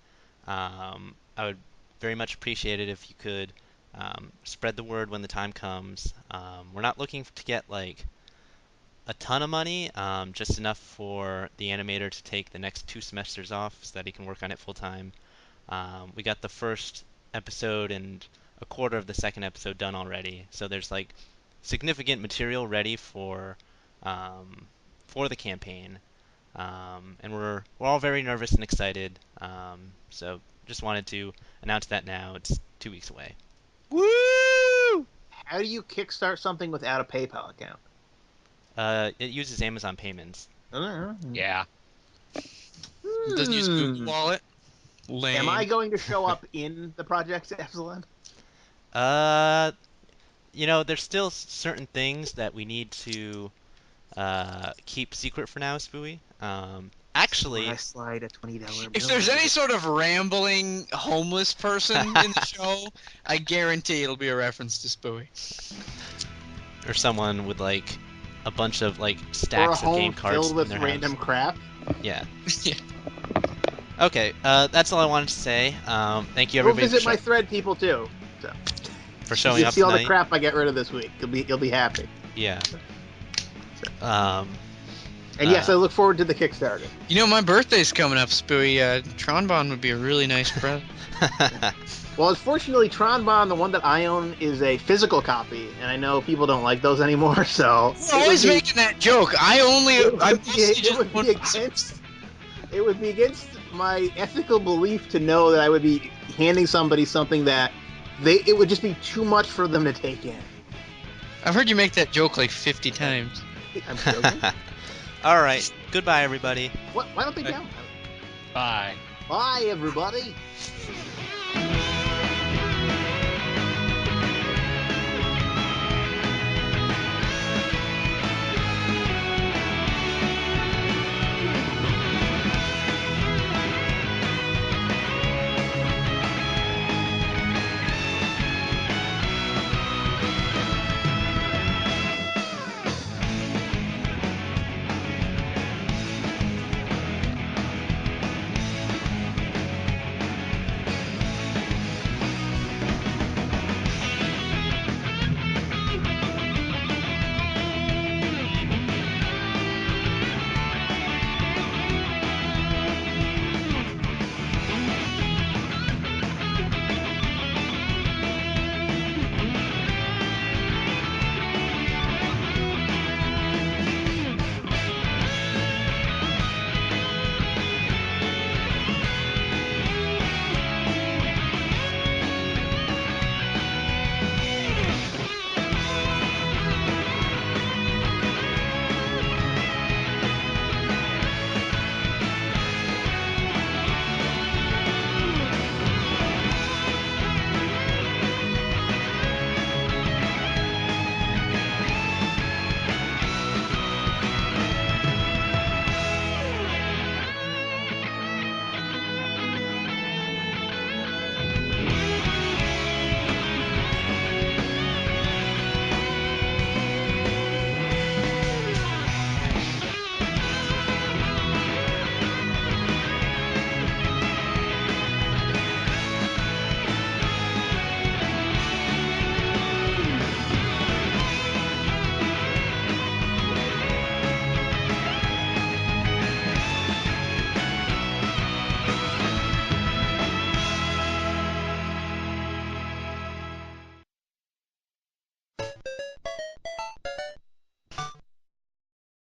I would very much appreciate it if you could spread the word when the time comes. We're not looking to get like a ton of money, just enough for the animator to take the next 2 semesters off so that he can work on it full time. We got the first episode and a quarter of the second episode done already, so there's like significant material ready for the campaign, and we're all very nervous and excited. So just wanted to announce that now. It's 2 weeks away. Woo! How do you kickstart something without a PayPal account? It uses Amazon payments. Yeah. It doesn't use Google Wallet. Lame. Am I going to show up in the Project Epsilon? There's still certain things that we need to keep secret for now, Spooey. Actually, I slide a $20 If there's any sort of rambling homeless person in the show, I guarantee it'll be a reference to Spooey. or someone with like a bunch of like Or a stacks of home game cards filled in with their random house. crap. Yeah. Yeah. Okay, that's all I wanted to say. Thank you Go everybody visit my thread, people too. So for you showing can up see all the tonight. crap I get rid of this week. You'll be happy. Yeah. Um, And yes, I look forward to the Kickstarter. You know, my birthday's coming up, Spooey. Tronbon would be a really nice present. Well, unfortunately, Tronbon, the one that I own, is a physical copy, and I know people don't like those anymore. So You're always making that joke. I it would be against my ethical belief to know that I would be handing somebody something that it would just be too much for them to take in. I've heard you make that joke like 50 times. I'm joking. all right. Goodbye, everybody. What? Why don't they count? Bye. Bye, everybody.